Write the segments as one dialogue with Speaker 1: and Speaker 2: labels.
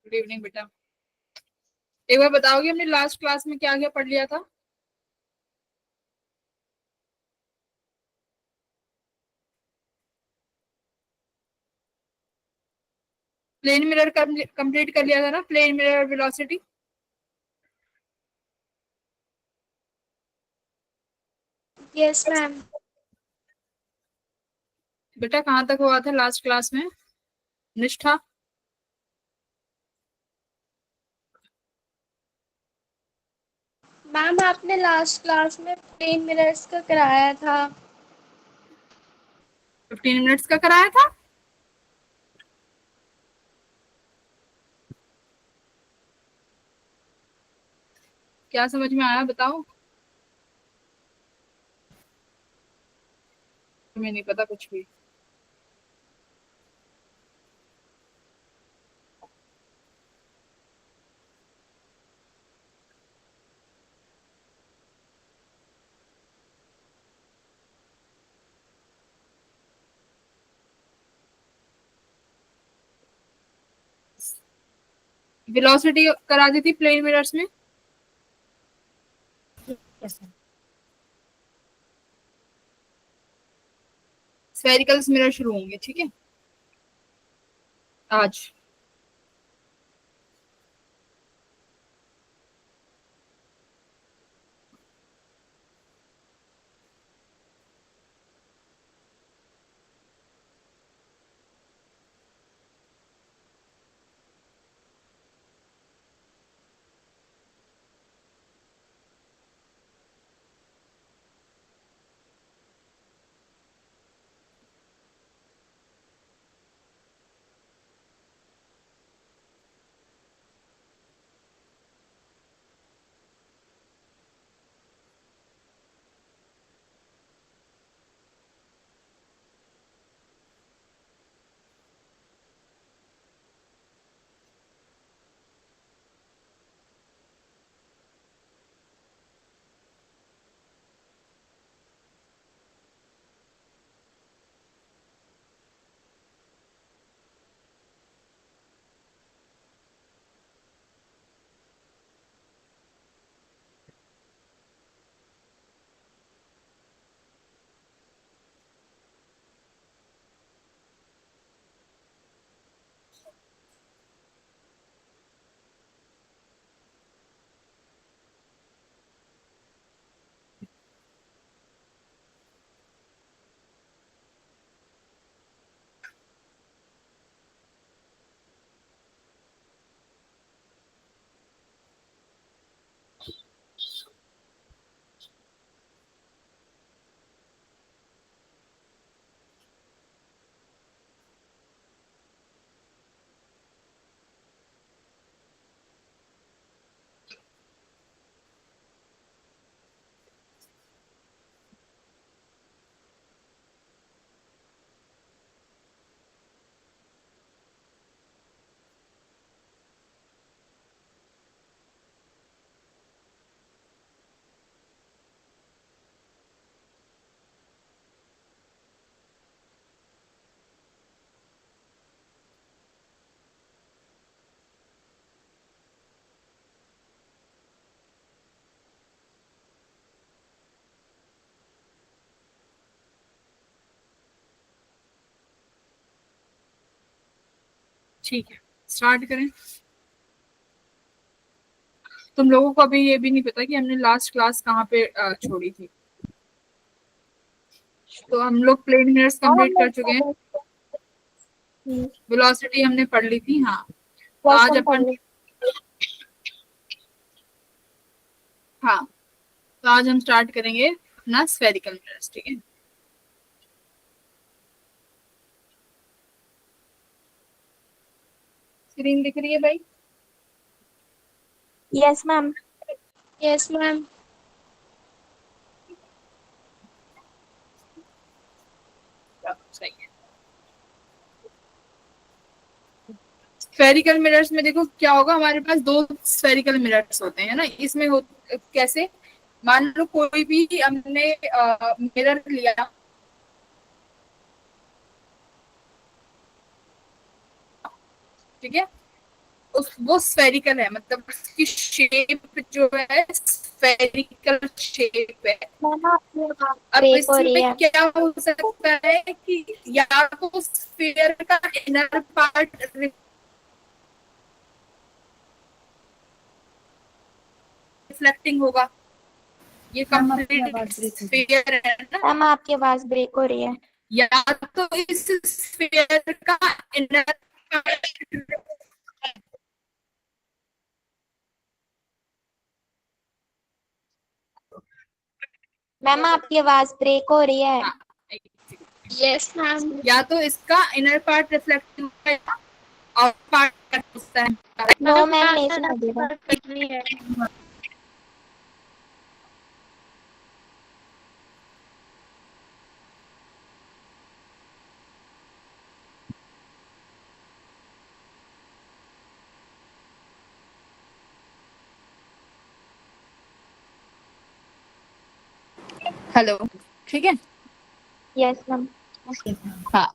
Speaker 1: Good evening बेटा। एक बार बताओगे हमने लास्ट क्लास में क्या क्या पढ़ लिया था? प्लेन मिरर कंप्लीट कर लिया था ना, plane mirror velocity.
Speaker 2: Yes ma'am.
Speaker 1: बेटा कहाँ तक हुआ था लास्ट क्लास में? निष्ठा।
Speaker 2: मैम आपने लास्ट क्लास में प्लेन मिरर्स का कराया था।
Speaker 1: 15 मिनट्स का कराया था। क्या समझ में आया बताओ? तुम्हें नहीं पता कुछ भी। वेलोसिटी करा दी थी प्लेन मिरर्स में।
Speaker 2: Yes ma'am.
Speaker 1: स्फेरिकल्स मिरर शुरू होंगे, ठीक है, आज। ठीक है, स्टार्ट करें। तुम लोगों को अभी ये भी नहीं पता कि हमने लास्ट क्लास कहाँ पे छोड़ी थी। तो हम लोग प्लेन मिरर्स
Speaker 2: हाँ
Speaker 1: कंप्लीट
Speaker 2: हमने
Speaker 1: कर चुके हैं।
Speaker 2: यस
Speaker 1: वेलोसिटी हमने पढ़ ली थी, हाँ। तो आज
Speaker 2: मैम पढ़
Speaker 1: अपन,
Speaker 2: ली।
Speaker 1: हाँ, तो आज हम स्टार्ट करेंगे अपना स्फेरिकल मिरर्स, ठीक है। स्क्रीन दिख रही है भाई?
Speaker 2: Yes ma'am. Yes ma'am.
Speaker 1: सही है। स्फेरिकल मिरर्स में देखो क्या होगा, हमारे पास दो स्फेरिकल मिरर्स होते हैं ना, इसमें कैसे, मान लो कोई भी हमने मिरर लिया, ठीक है, वो स्फेरिकल है, मतलब उसकी शेप जो है स्फेरिकल शेप है।
Speaker 2: मैम आपकी आवाज
Speaker 1: अब
Speaker 2: ब्रेक हो रही
Speaker 1: इसमें
Speaker 2: है।
Speaker 1: क्या हो सकता है कि या तो स्फीयर का इनर पार्ट रिफ्लेक्टिंग होगा, ये
Speaker 2: मैम आपकी
Speaker 1: कंप्लीट
Speaker 2: आवाज ब्रेक हो रही
Speaker 1: स्फीयर है ना,
Speaker 2: है। मैम आपकी आवाज ब्रेक हो रही है।
Speaker 1: या तो इस स्फीयर का इनर पार्ट।
Speaker 2: मैम आपकी आवाज ब्रेक हो रही है।
Speaker 1: हाँ,
Speaker 2: यस मैम।
Speaker 1: या तो इसका इनर पार्ट रिफ्लेक्टिंग होगा या आउटर पार्ट होता है।
Speaker 2: नो मैम नहीं सुना दे रहा।
Speaker 1: कट रही है। हेलो, ठीक है।
Speaker 2: Yes ma'am.
Speaker 1: हाँ,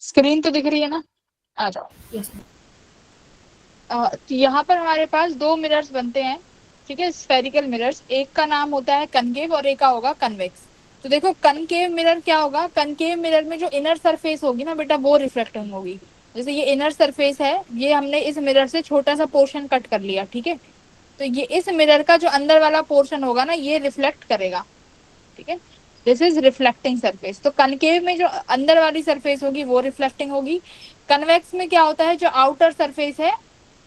Speaker 1: स्क्रीन तो दिख रही है ना, आ जाओ। यस। तो यहाँ पर हमारे पास दो मिरर्स बनते हैं, ठीक है, स्फेरिकल मिरर्स। एक का नाम होता है कनकेव और एक का होगा कन्वेक्स। तो देखो कनकेव मिरर क्या होगा, कनकेव मिरर में जो इनर सरफेस होगी ना बेटा वो रिफ्लेक्टिंग होगी। जैसे ये इनर सरफेस है, ये हमने इस मिरर से छोटा सा पोर्शन कट कर लिया, ठीक है। तो ये इस मिरर का जो अंदर वाला पोर्शन होगा ना ये रिफ्लेक्ट करेगा, ठीक है। This is reflecting surface. तो कनकेव में जो अंदर वाली सरफेस होगी वो रिफ्लेक्टिंग होगी। कन्वेक्स में क्या होता है, जो आउटर सरफेस है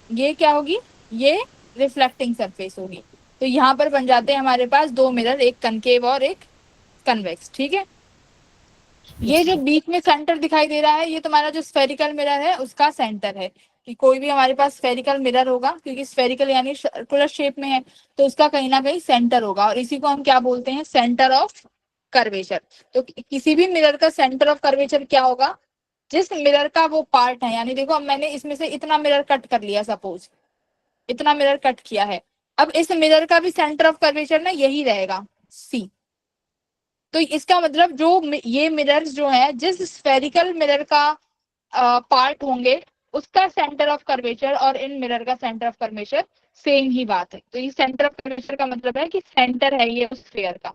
Speaker 1: ये क्या होगी, ये रिफ्लेक्टिंग सरफेस होगी। तो यहाँ पर बन जाते हैं हमारे पास दो मिरर, एक कनकेव और एक कन्वेक्स, ठीक है। ये जो बीच में सेंटर दिखाई दे रहा है ये तुम्हारा जो स्फेरिकल मिरर है उसका सेंटर है। कि कोई भी हमारे पास स्फेरिकल मिरर होगा, क्योंकि स्फेरिकल यानी सर्कुलर शेप में है, तो उसका कहीं ना कहीं सेंटर होगा, और इसी को हम क्या बोलते हैं, सेंटर ऑफ कर्वेचर। तो किसी भी मिरर का सेंटर ऑफ कर्वेचर क्या होगा, जिस मिरर का वो पार्ट है, यानी देखो अब मैंने इसमें से इतना मिरर कट कर लिया, सपोज इतना मिरर कट किया है, अब इस मिरर का भी सेंटर ऑफ कर्वेचर ना यही रहेगा, सी। तो इसका मतलब जो ये मिरर्स जो है, जिस स्फेरिकल मिरर का पार्ट होंगे उसका सेंटर ऑफ कर्वेचर और इन मिरर का सेंटर ऑफ कर्वेचर सेम ही बात है। तो ये सेंटर ऑफ कर्वेचर का मतलब है कि सेंटर है ये उस स्फीयर का।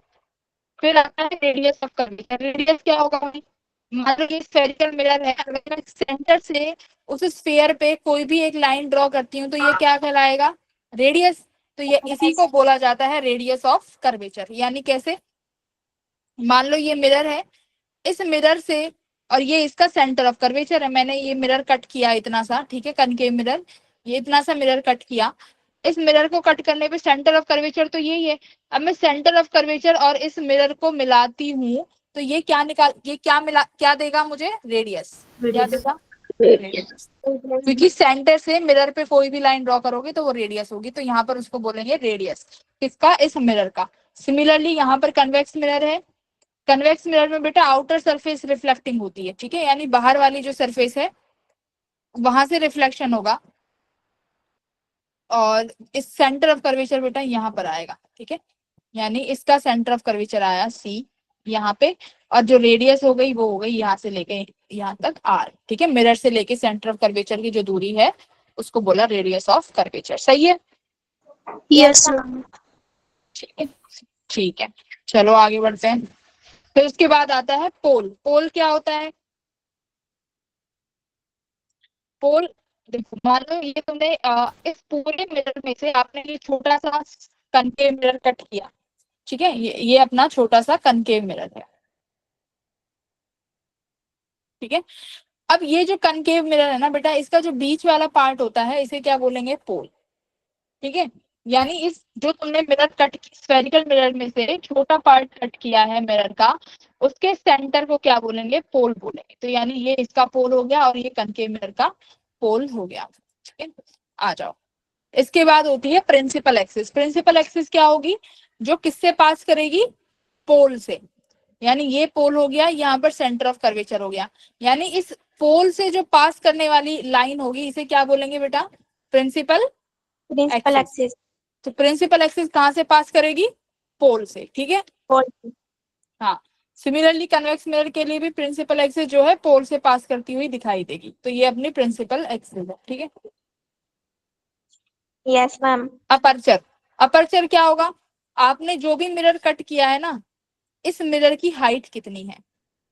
Speaker 1: फिर आता है रेडियस ऑफ कर्वेचर। रेडियस क्या होगा भाई, मान लो ये स्फेरिकल मिरर है, अगर मैं सेंटर से उस स्फीयर पे कोई भी एक लाइन ड्रॉ करती हूँ तो ये क्या कहलाएगा, रेडियस। तो ये इसी को बोला जाता है रेडियस ऑफ कर्वेचर। यानी कैसे, मान लो ये मिरर है, इस मिरर से, और ये इसका सेंटर ऑफ कर्वेचर है, मैंने ये मिरर कट किया इतना सा, ठीक है, कनकेव मिरर, ये इतना सा मिरर कट किया। इस मिरर को कट करने पे सेंटर ऑफ कर्वेचर तो यही है। अब मैं सेंटर ऑफ कर्वेचर और इस मिरर को मिलाती हूँ तो ये क्या निकाल, ये क्या मिला, क्या देगा मुझे, रेडियस। क्या देगा, रेडियस। क्योंकि सेंटर से मिरर पे कोई भी लाइन ड्रॉ करोगे तो वो रेडियस होगी, तो यहाँ पर उसको बोलेंगे रेडियस, किसका, इस मिरर का। सिमिलरली यहाँ पर कन्वेक्स मिरर है, कन्वेक्स मिरर में बेटा आउटर सरफेस रिफ्लेक्टिंग होती है, ठीक है, यानी बाहर वाली जो सरफेस है वहां से रिफ्लेक्शन होगा, और इस सेंटर ऑफ कर्वेचर बेटा यहाँ पर आएगा, ठीक है। यानी इसका सेंटर ऑफ कर्वेचर आया सी यहाँ पे, और जो रेडियस हो गई वो हो गई यहाँ से लेके यहाँ तक आर, ठीक है। मिरर से लेके सेंटर ऑफ कर्वेचर की जो दूरी है उसको बोला रेडियस ऑफ कर्वेचर, सही है।
Speaker 2: यस।
Speaker 1: ठीक है, ठीक है, चलो आगे बढ़ते हैं। फिर उसके बाद आता है पोल। पोल क्या होता है, पोल, देखो मान लो ये तुमने इस पूरे मिरर में से आपने ये छोटा सा कनकेव मिरर कट किया, ठीक है, ये अपना छोटा सा कनकेव मिरर है, ठीक है। अब ये जो कनकेव मिरर है ना बेटा, इसका जो बीच वाला पार्ट होता है इसे क्या बोलेंगे, पोल, ठीक है। यानी इस जो तुमने मिरर कट, स्फेरिकल मिरर में से छोटा पार्ट कट किया है मिरर का, उसके सेंटर को क्या बोलेंगे, पोल बोलेंगे। तो यानी ये इसका पोल हो गया और ये कनकेव मिरर का पोल हो गया, ठीक है। आ जाओ, इसके बाद होती है प्रिंसिपल एक्सिस। प्रिंसिपल एक्सिस क्या होगी, जो किससे पास करेगी, पोल से। यानी ये पोल हो गया, यहाँ पर सेंटर ऑफ कर्वेचर हो गया, यानी इस पोल से जो पास करने वाली लाइन होगी इसे क्या बोलेंगे बेटा, प्रिंसिपल
Speaker 2: प्रिंसिपल
Speaker 1: एक्सिस।
Speaker 2: एक्सिस।
Speaker 1: तो प्रिंसिपल एक्सिस कहाँ से पास करेगी, पोल से, ठीक है।
Speaker 2: पोल।
Speaker 1: हाँ, सिमिलरली कन्वेक्स मिरर के लिए भी प्रिंसिपल एक्सिस जो है पोल से पास करती हुई दिखाई देगी, तो ये अपनी प्रिंसिपल एक्सिस है, ठीक है।
Speaker 2: Yes ma'am.
Speaker 1: अपर्चर, अपर्चर क्या होगा, आपने जो भी मिरर कट किया है ना, इस मिरर की हाइट कितनी है,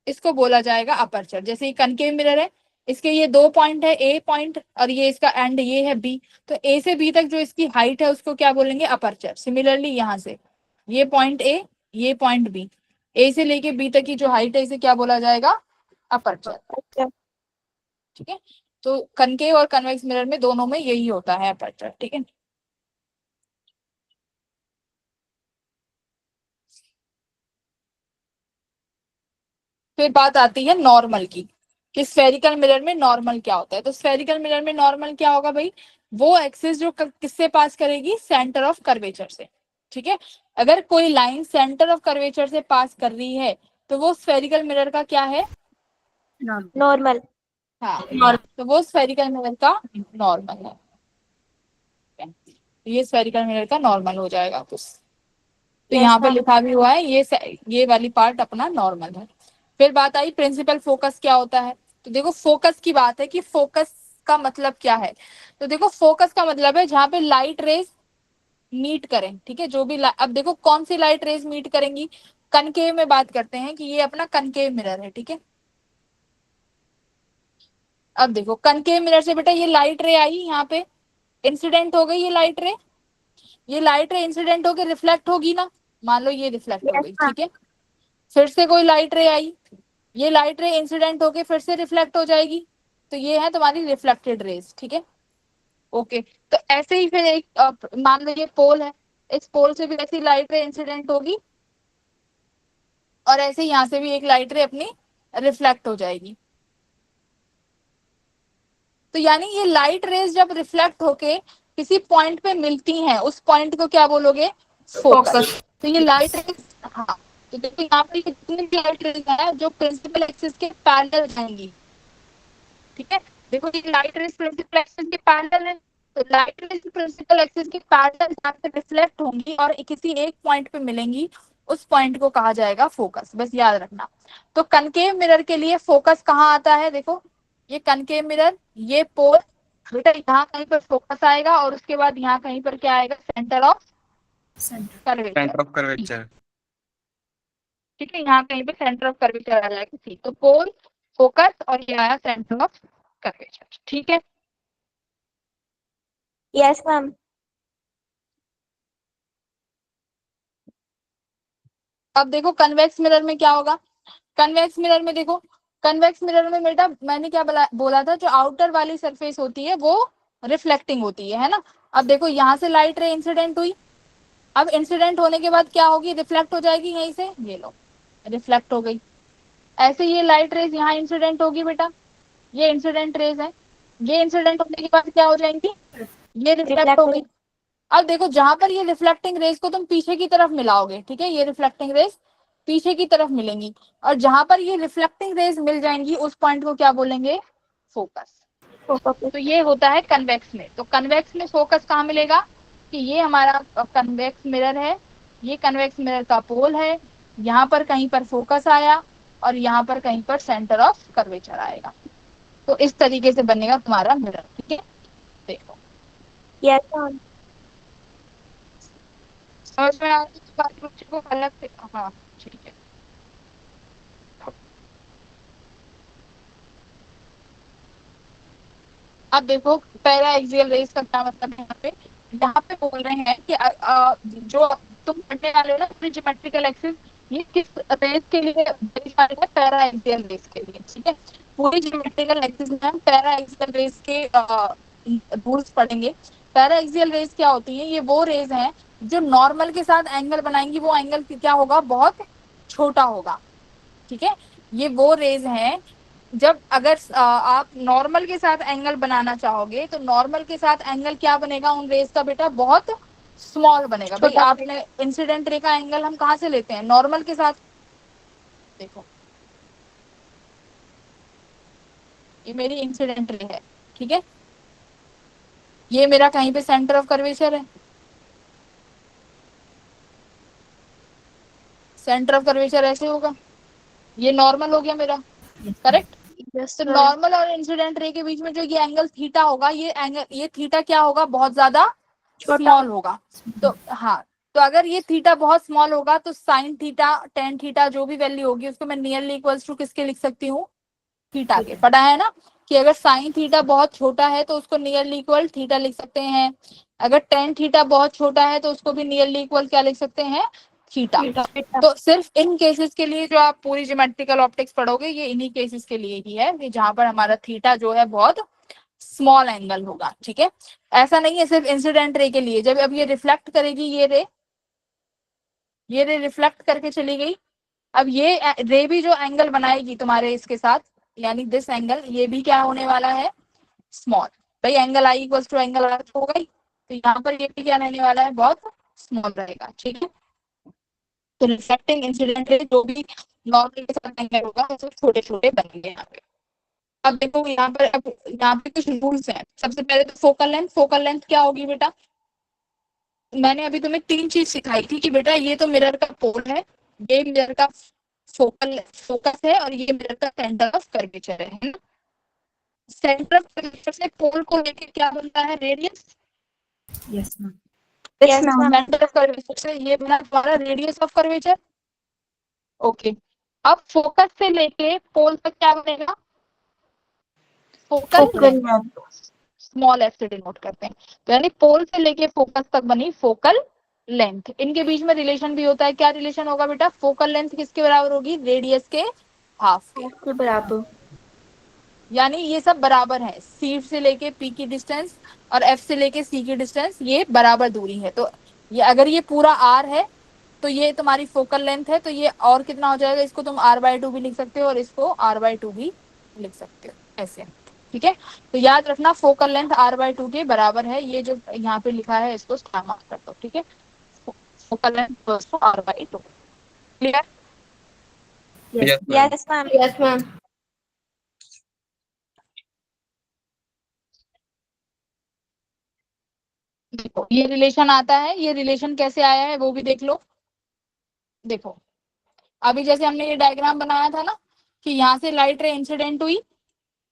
Speaker 1: इसको बोला जाएगा अपर्चर। जैसे ये कनकेव मिरर है, इसके ये दो पॉइंट है, ए पॉइंट और ये इसका एंड ये है बी, तो ए से बी तक जो इसकी हाइट है उसको क्या बोलेंगे, अपर्चर। सिमिलरली यहाँ से ये पॉइंट ए, ये पॉइंट बी, ए से लेके बी तक की जो हाइट है इसे क्या बोला जाएगा, अपर्चर,
Speaker 2: अच्छा।
Speaker 1: ठीक है। तो कनकेव और कन्वेक्स मिरर में दोनों में यही होता है, अपर्चर, ठीक है। फिर बात आती है नॉर्मल की, कि स्फेरिकल मिरर में नॉर्मल क्या होता है। तो स्फेरिकल मिरर में नॉर्मल क्या होगा भाई, वो एक्सिस जो किससे पास करेगी, सेंटर ऑफ कर्वेचर से, ठीक है। अगर कोई लाइन सेंटर ऑफ कर्वेचर से पास कर रही है तो वो स्फेरिकल मिरर का क्या है,
Speaker 2: नॉर्मल।
Speaker 1: हाँ, तो वो स्फेरिकल मिरर का नॉर्मल है, ये स्फेरिकल मिरर का नॉर्मल हो जाएगा कुछ। तो यहाँ पर लिखा भी हुआ है, ये वाली पार्ट अपना नॉर्मल है। फिर बात आई प्रिंसिपल फोकस क्या होता है। तो देखो फोकस की बात है कि फोकस का मतलब क्या है। तो देखो फोकस का मतलब है जहां पे लाइट रेज मीट करें, ठीक है। जो भी अब देखो कौन सी लाइट रेज मीट करेंगी, कनकेव में बात करते हैं कि ये अपना कनकेव मिरर है, ठीक है। अब देखो कनकेव मिरर से बेटा ये लाइट रे आई, यहाँ पे इंसिडेंट हो गई, ये लाइट रे इंसिडेंट होकर रिफ्लेक्ट होगी ना, मान लो ये रिफ्लेक्ट हो
Speaker 2: यस
Speaker 1: गई,
Speaker 2: मैम।
Speaker 1: ठीक है। फिर से कोई लाइट रे आई, ये लाइट रे इंसिडेंट होके फिर से रिफ्लेक्ट हो जाएगी, तो ये है तुम्हारी रिफ्लेक्टेड रेज, ठीक है। ओके, तो ऐसे ही फिर एक मान लो ये पोल है, इस पोल से भी ऐसी लाइट रे इंसिडेंट होगी और ऐसे यहाँ से भी एक लाइट रे अपनी रिफ्लेक्ट हो जाएगी। तो यानी ये लाइट रेज जब रिफ्लेक्ट होके किसी पॉइंट पे मिलती हैं, उस पॉइंट को क्या बोलोगे, फोकस। तो ये लाइट रेज, हाँ, तो देखो यहाँ पे कितनी भी लाइट रेज है जो प्रिंसिपल एक्सिस के पैरेलल जाएंगी, ठीक है। देखो ये लाइट रेज प्रिंसिपल एक्सिस के पैरेलल है, तो लाइट रेज प्रिंसिपल एक्सिस के पैरेलल जहाँ से रिफ्लेक्ट होंगी और किसी एक पॉइंट पे मिलेंगी, उस पॉइंट को कहा जाएगा फोकस, बस याद रखना। तो कनकेव मिरर के लिए फोकस कहाँ आता है, देखो ये कनकेव मिरर, ये पोल, बेटा यहाँ कहीं पर फोकस आएगा और उसके बाद यहाँ कहीं पर क्या आएगा, सेंटर ऑफ कर्वेचर, ठीक है। यहाँ कहीं पे सेंटर ऑफ कर्वेचर आ जाएगा सी, तो पोल, फोकस और ये आया सेंटर ऑफ कर्वेचर, ठीक है।
Speaker 2: Yes ma'am.
Speaker 1: अब देखो कन्वेक्स मिरर में क्या होगा, कन्वेक्स मिरर में देखो, कन्वेक्स मिरर में बेटा मैंने क्या बोला था, जो आउटर वाली सरफेस होती है वो रिफ्लेक्टिंग होती है ना। अब देखो यहाँ से लाइट रे इंसिडेंट हुई, अब इंसिडेंट होने के बाद क्या होगी, रिफ्लेक्ट हो जाएगी, यहीं से ये लो रिफ्लेक्ट हो गई। ऐसे ये लाइट रेज यहाँ इंसिडेंट होगी बेटा, ये इंसिडेंट रेज है, ये इंसिडेंट होने के बाद क्या हो जाएंगी, ये रिफ्लेक्ट हो
Speaker 2: रिफ्लेक्ट।
Speaker 1: गई। अब देखो जहां पर ये रिफ्लेक्टिंग रेज को तुम पीछे की तरफ मिलाओगे, ठीक है, ये रिफ्लेक्टिंग रेज पीछे की तरफ मिलेंगी और जहां पर ये रिफ्लेक्टिंग रेज मिल जाएंगी उस पॉइंट को क्या बोलेंगे, फोकस। तो ये होता है कन्वेक्स में। तो कन्वेक्स में फोकस कहाँ मिलेगा, कि ये हमारा कन्वेक्स मिरर है, ये कन्वेक्स मिरर का पोल है, यहाँ पर कहीं पर फोकस आया और यहाँ पर कहीं पर सेंटर ऑफ कर्वेचर आएगा। तो इस तरीके से बनेगा तुम्हारा मिरर, ठीक है। देखो
Speaker 2: यस मैम।
Speaker 1: समझ में आ गई इस बात को अलग से, हाँ ठीक है। अब देखो पैरा एक्सियल रेस का क्या मतलब है, यहाँ पे बोल रहे हैं कि जो तुम पढ़ने वाले हो ना अपनी ज्योमेट्रिकल एक्सिस, ये किस रेस के लिए है, पैरा एक्सियल रेस के लिए, ठीक है। पूरी ज्योमेट्रिकल एक्सिस में हम पैरा एक्सियल रेस के रूल्स पढ़ेंगे। पैरा एक्सियल रेस क्या होती है, ये वो रेज हैं जो नॉर्मल के साथ एंगल बनाएंगी, वो एंगल क्या होगा, बहुत छोटा होगा, ठीक है। ये वो रेज हैं जब अगर आप नॉर्मल के साथ एंगल बनाना चाहोगे तो नॉर्मल के साथ एंगल क्या बनेगा उन रेज का बेटा, बहुत स्मॉल बनेगा। भाई आपने इंसिडेंट रे का एंगल हम कहाँ से लेते हैं, नॉर्मल के साथ। देखो ये मेरी इंसिडेंट रे है, ठीक है, ये मेरा कहीं पे सेंटर ऑफ कर्वेचर है, सेंटर ऑफ कर्वेचर ऐसे होगा, ये नॉर्मल हो गया मेरा, करेक्ट।
Speaker 2: यस
Speaker 1: तो नॉर्मल और इंसिडेंट रे के बीच में जो ये एंगल थीटा होगा, ये एंगल, ये थीटा क्या होगा, बहुत ज्यादा स्मॉल होगा। तो हाँ, तो अगर ये थीटा बहुत स्मॉल होगा तो साइन थीटा, टेन थीटा जो भी वैल्यू होगी उसको मैं नियरली इक्वल्स टू किसके लिख सकती हूँ, थीटा के। पता है ना कि अगर साइन थीटा बहुत छोटा है तो उसको नियरली इक्वल थीटा लिख सकते हैं, अगर टेन थीटा बहुत छोटा है तो उसको भी नियरली इक्वल क्या लिख सकते हैं, थीटा। तो सिर्फ इन केसेस के लिए जो आप पूरी ज्योमेट्रिकल ऑप्टिक्स पढ़ोगे, ये इन्हीं केसेस के लिए ही है कि जहां पर हमारा थीटा जो है बहुत स्मॉल एंगल होगा, ठीक है। ऐसा नहीं है सिर्फ इंसिडेंट रे के लिए। जब अब ये रिफ्लेक्ट करेगी, ये रे रिफ्लेक्ट करके चली गई, अब ये रे भी जो एंगल बनाएगी तुम्हारे इसके साथ, यानी दिस एंगल, ये भी क्या होने वाला है, स्मॉल। भाई angle I equal to angle R हो गई, तो यहाँ पर ये भी क्या रहने वाला है, बहुत स्मॉल रहेगा, ठीक है। तो रिफ्लेक्टिंग इंसिडेंट रे जो भी नॉर्मल के साथ एंगल होगा वो छोटे छोटे बनेंगे यहाँ पे। अब देखो यहाँ पर, अब यहाँ पे कुछ रूल्स हैं। सबसे पहले तो फोकल लेंथ, फोकल लेंथ क्या होगी बेटा, मैंने अभी तुम्हें तीन चीज सिखाई थी कि बेटा ये तो मिरर का पोल है, ये मिरर का फोकस है, और ये मिरर का सेंटर ऑफ कर्वेचर है ना। सेंटर ऑफ कर्वेचर से पोल को लेके क्या बनता है, radius.
Speaker 2: Yes ma'am.
Speaker 1: Centre of curvature से ये बना तुम्हारा रेडियस ऑफ कर्वेचर। ओके, अब फोकस से लेके पोल तक क्या बनेगा, फोकल स्मॉल एफ से डिनोट करते हैं। तो यानी पोल से लेके फोकस तक बनी फोकल लेंथ। इनके बीच में रिलेशन भी होता है, क्या रिलेशन होगा बेटा, फोकल लेंथ किसके बराबर होगी, रेडियस के हाफ के
Speaker 2: बराबर।
Speaker 1: यानी ये सब बराबर है, सी से लेके पी की डिस्टेंस और एफ से लेके सी की डिस्टेंस ये बराबर दूरी है। तो ये अगर ये पूरा आर है तो ये तुम्हारी फोकल लेंथ है, तो ये और कितना हो जाएगा, इसको तुम r/2 भी लिख सकते हो और इसको r/2 भी लिख सकते हो, ऐसे, ठीक है। तो याद रखना फोकल लेंथ r/2 के बराबर है, ये जो यहाँ पे लिखा है इसको स्टार मार्क कर दो, ठीक है। Focal length r/2, clear.
Speaker 2: Yes ma'am. Yes ma'am.
Speaker 1: देखो ये रिलेशन आता है, ये रिलेशन कैसे आया है वो भी देख लो। देखो अभी जैसे हमने ये डायग्राम बनाया था ना कि यहाँ से लाइट रे इंसिडेंट हुई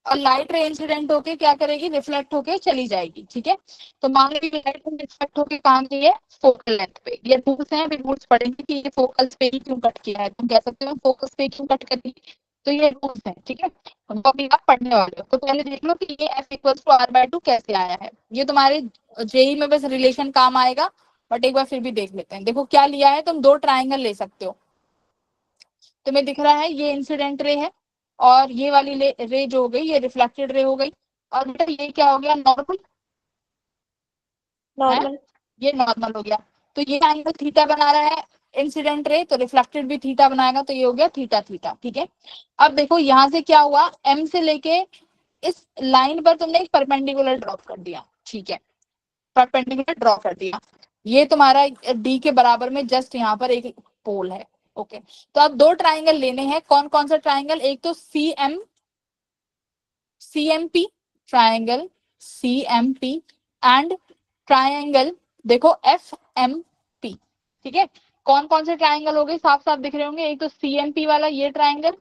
Speaker 1: और लाइट रे इंसिडेंट होके क्या करेगी, रिफ्लेक्ट होके चली जाएगी, ठीक है। तो मान लो लाइट रिफ्लेक्ट होके कहाँ गई है, फोकल लेंथ पे। ये रूल्स हैं, अभी रूल्स पढ़ेंगे कि ये फोकल पे ही क्यों कट किया है, तुम कह सकते हो फोकस पे क्यों कट करी, तो ये रूल्स हैं, ठीक है। उनको अभी आप पढ़ने वाले हो, तो पहले देख लो कि ये एफ इक्वल टू r/2 कैसे आया है। ये तुम्हारे जेई में बस रिलेशन काम आएगा, बट एक बार फिर भी देख लेते हैं। देखो क्या लिया है, तुम दो ट्राइंगल ले सकते हो। तुम्हें दिख रहा है ये इंसिडेंट रे है और ये वाली रे जो हो गई ये रिफ्लेक्टेड रे हो गई, और बेटा ये क्या हो गया, नॉर्मल है, ये नॉर्मल हो गया। तो ये एंगल थीटा बना रहा है इंसिडेंट रे, तो रिफ्लेक्टेड भी थीटा बनाएगा, तो ये हो गया थीटा थीटा, ठीक है। अब देखो यहाँ से क्या हुआ, एम से लेके इस लाइन पर तुमने एक परपेंडिकुलर ड्रॉप कर दिया, ठीक है, परपेंडिकुलर ड्रॉ कर दिया। ये तुम्हारा डी के बराबर में जस्ट यहाँ पर एक पोल है, ओके। तो अब दो ट्राइंगल लेने हैं, कौन कौन सा ट्राइंगल, एक तो CMP triangle, CMP and triangle देखो FMP, ठीक है। कौन कौन से ट्राइंगल हो गए, साफ साफ दिख रहे होंगे, एक तो CMP वाला ये ट्राइंगल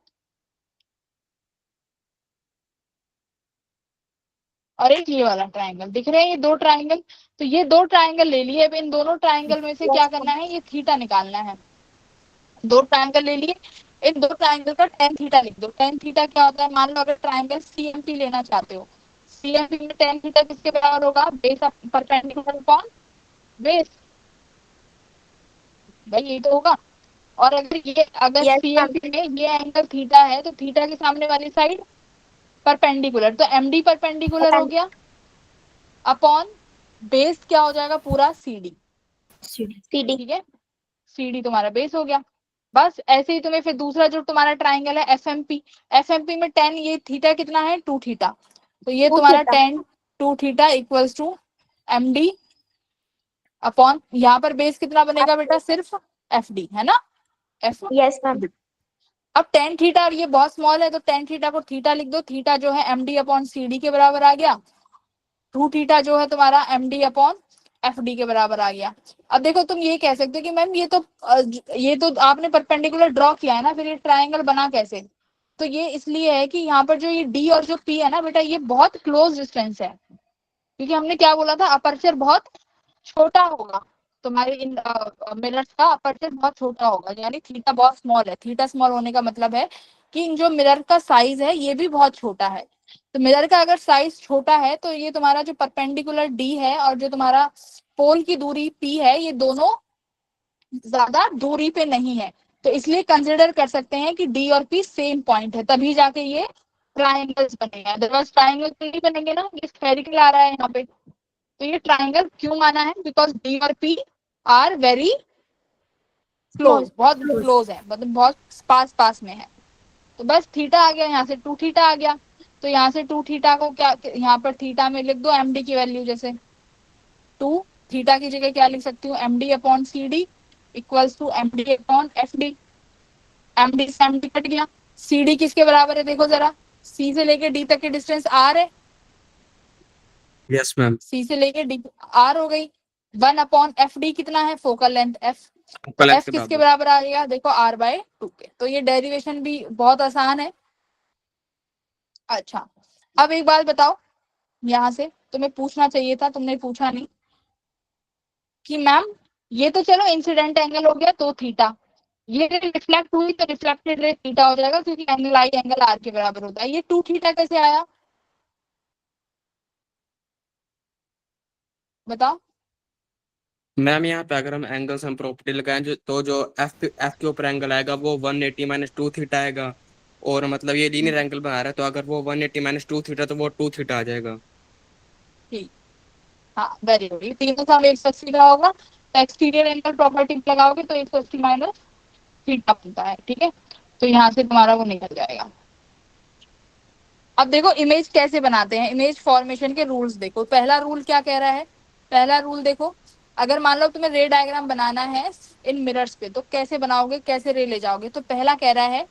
Speaker 1: और एक ये वाला ट्राइंगल, दिख रहे हैं ये दो ट्राइंगल। तो ये दो ट्राइंगल ले लिए, अब इन दोनों ट्राइंगल में से क्या करना है, ये थीटा निकालना है। दो ट्राइंगल ले लिए, इन दो ट्राइंगल का टेन थीटा लिख दो। टेन थीटा क्या होता है, मान लो अगर ट्राइंगल CMP लेना चाहते हो, CMP में टेन थीटा किसके बराबर होगा, बेस परपेंडिकुलर अपॉन बेस, भाई ये तो होगा। और अगर CMP में ये एंगल थीटा है तो थीटा के सामने वाली साइड परपेंडिकुलर, तो MD परपेंडिकुलर हो गया अपॉन बेस क्या हो जाएगा पूरा CD, ठीक है, CD तुम्हारा बेस हो गया। बस ऐसे ही तुम्हें फिर दूसरा जो तुम्हारा ट्राइंगल है FMP में टेन, ये थीटा कितना है 2 थीटा, तो ये तुम्हारा tan 2 theta equals to MD upon यहाँ पर बेस कितना बनेगा बेटा, सिर्फ FD है ना, F।
Speaker 2: Yes ma'am.
Speaker 1: अब टेन थीटा और ये बहुत स्मॉल है तो टेन थीटा को थीटा लिख दो, थीटा जो है MD अपॉन CD के बराबर आ गया। 2 थीटा जो है तुम्हारा MD अपॉन एफ डी के बराबर आ गया। अब देखो तुम ये कह सकते हो कि मैम ये तो आपने परपेंडिकुलर ड्रॉ किया है ना, फिर ये ट्राइंगल बना कैसे? तो ये इसलिए है कि यहाँ पर जो ये डी और जो पी है ना बेटा, ये बहुत क्लोज डिस्टेंस है, क्योंकि हमने क्या बोला था, अपर्चर बहुत छोटा होगा, तुम्हारे इन मिरर्स का अपर्चर बहुत छोटा होगा, यानी थीटा बहुत स्मॉल है। थीटा स्मॉल होने का मतलब है कि जो मिरर का साइज है ये भी बहुत छोटा है। तो मिरर का अगर साइज छोटा है तो ये तुम्हारा जो परपेंडिकुलर डी है और जो तुम्हारा पोल की दूरी पी है, ये दोनों ज्यादा दूरी पे नहीं है। तो इसलिए कंसिडर कर सकते हैं कि डी और पी सेम पॉइंट है, तभी जाके ये ट्राइंगल्स बनेंगे, अदरवाइज ट्राइंगल नहीं बनेंगे ना, ये स्फेरिकल आ रहा है यहाँ पे। तो ये ट्राइंगल क्यों माना है? बिकॉज डी और पी आर वेरी क्लोज, बहुत क्लोज है, मतलब बहुत पास पास में है। तो बस थीटा आ गया, यहाँ से 2 थीटा आ गया। तो यहाँ से 2 थीटा को क्या, यहाँ पर थीटा में लिख दो एम डी की वैल्यू, जैसे 2 थीटा की जगह क्या लिख सकती हूँ, M D upon C D equals to M D upon F D. M D से एम डी कट गया। सी डी किसके बराबर है देखो जरा, सी से लेके डी तक की डिस्टेंस आर है।
Speaker 3: Yes ma'am.
Speaker 1: सी से लेके डी आर हो गई। 1 अपॉन एफ डी कितना है, फोकल लेंथ एफ। तो एफ किसके बराबर आ गया देखो, आर बाय 2 के। तो ये डेरिवेशन भी बहुत आसान है। अच्छा, अब एक बात बताओ, यहाँ से तुम्हें पूछना चाहिए था, तुमने पूछा नहीं कि मैम ये तो चलो इंसिडेंट एंगल हो गया 2 थीटा, ये रिफ्लेक्ट हुई तो रिफ्लेक्टेड रे थीटा हो जाएगा, क्योंकि एंगल आई एंगल आर के बराबर होता है। ये 2 थीटा कैसे आया बताओ?
Speaker 3: मैम यहाँ पे अगर हम एंगल्स हम प्रॉपर्टी लगाएं जो एफ एफ के ऊपर एंगल आएगा वो 180 माइनस 2 थीटा आएगा। और मतलब ये लीनियर एंगल बना रहा है, तो अगर वो 180 माइनस 2 थीटा तो वो 2 थीटा आ जाएगा।
Speaker 1: ठीक, हाँ वेरी गुड। ये तीनों का 180 का होगा, तो एक्सटीरियर एंगल प्रॉपर्टी लगाओगे तो 180 माइनस थीटा बनता है, ठीक है। तो यहाँ से तुम्हारा वो निकल जाएगा। अब देखो इमेज कैसे बनाते हैं, इमेज फॉर्मेशन के रूल्स देखो। पहला रूल क्या कह रहा है, पहला रूल देखो, अगर मान लो तुम्हें रे डायग्राम बनाना है इन मिरर्स पे, तो कैसे बनाओगे, कैसे रे ले जाओगे? तो पहला कह रहा है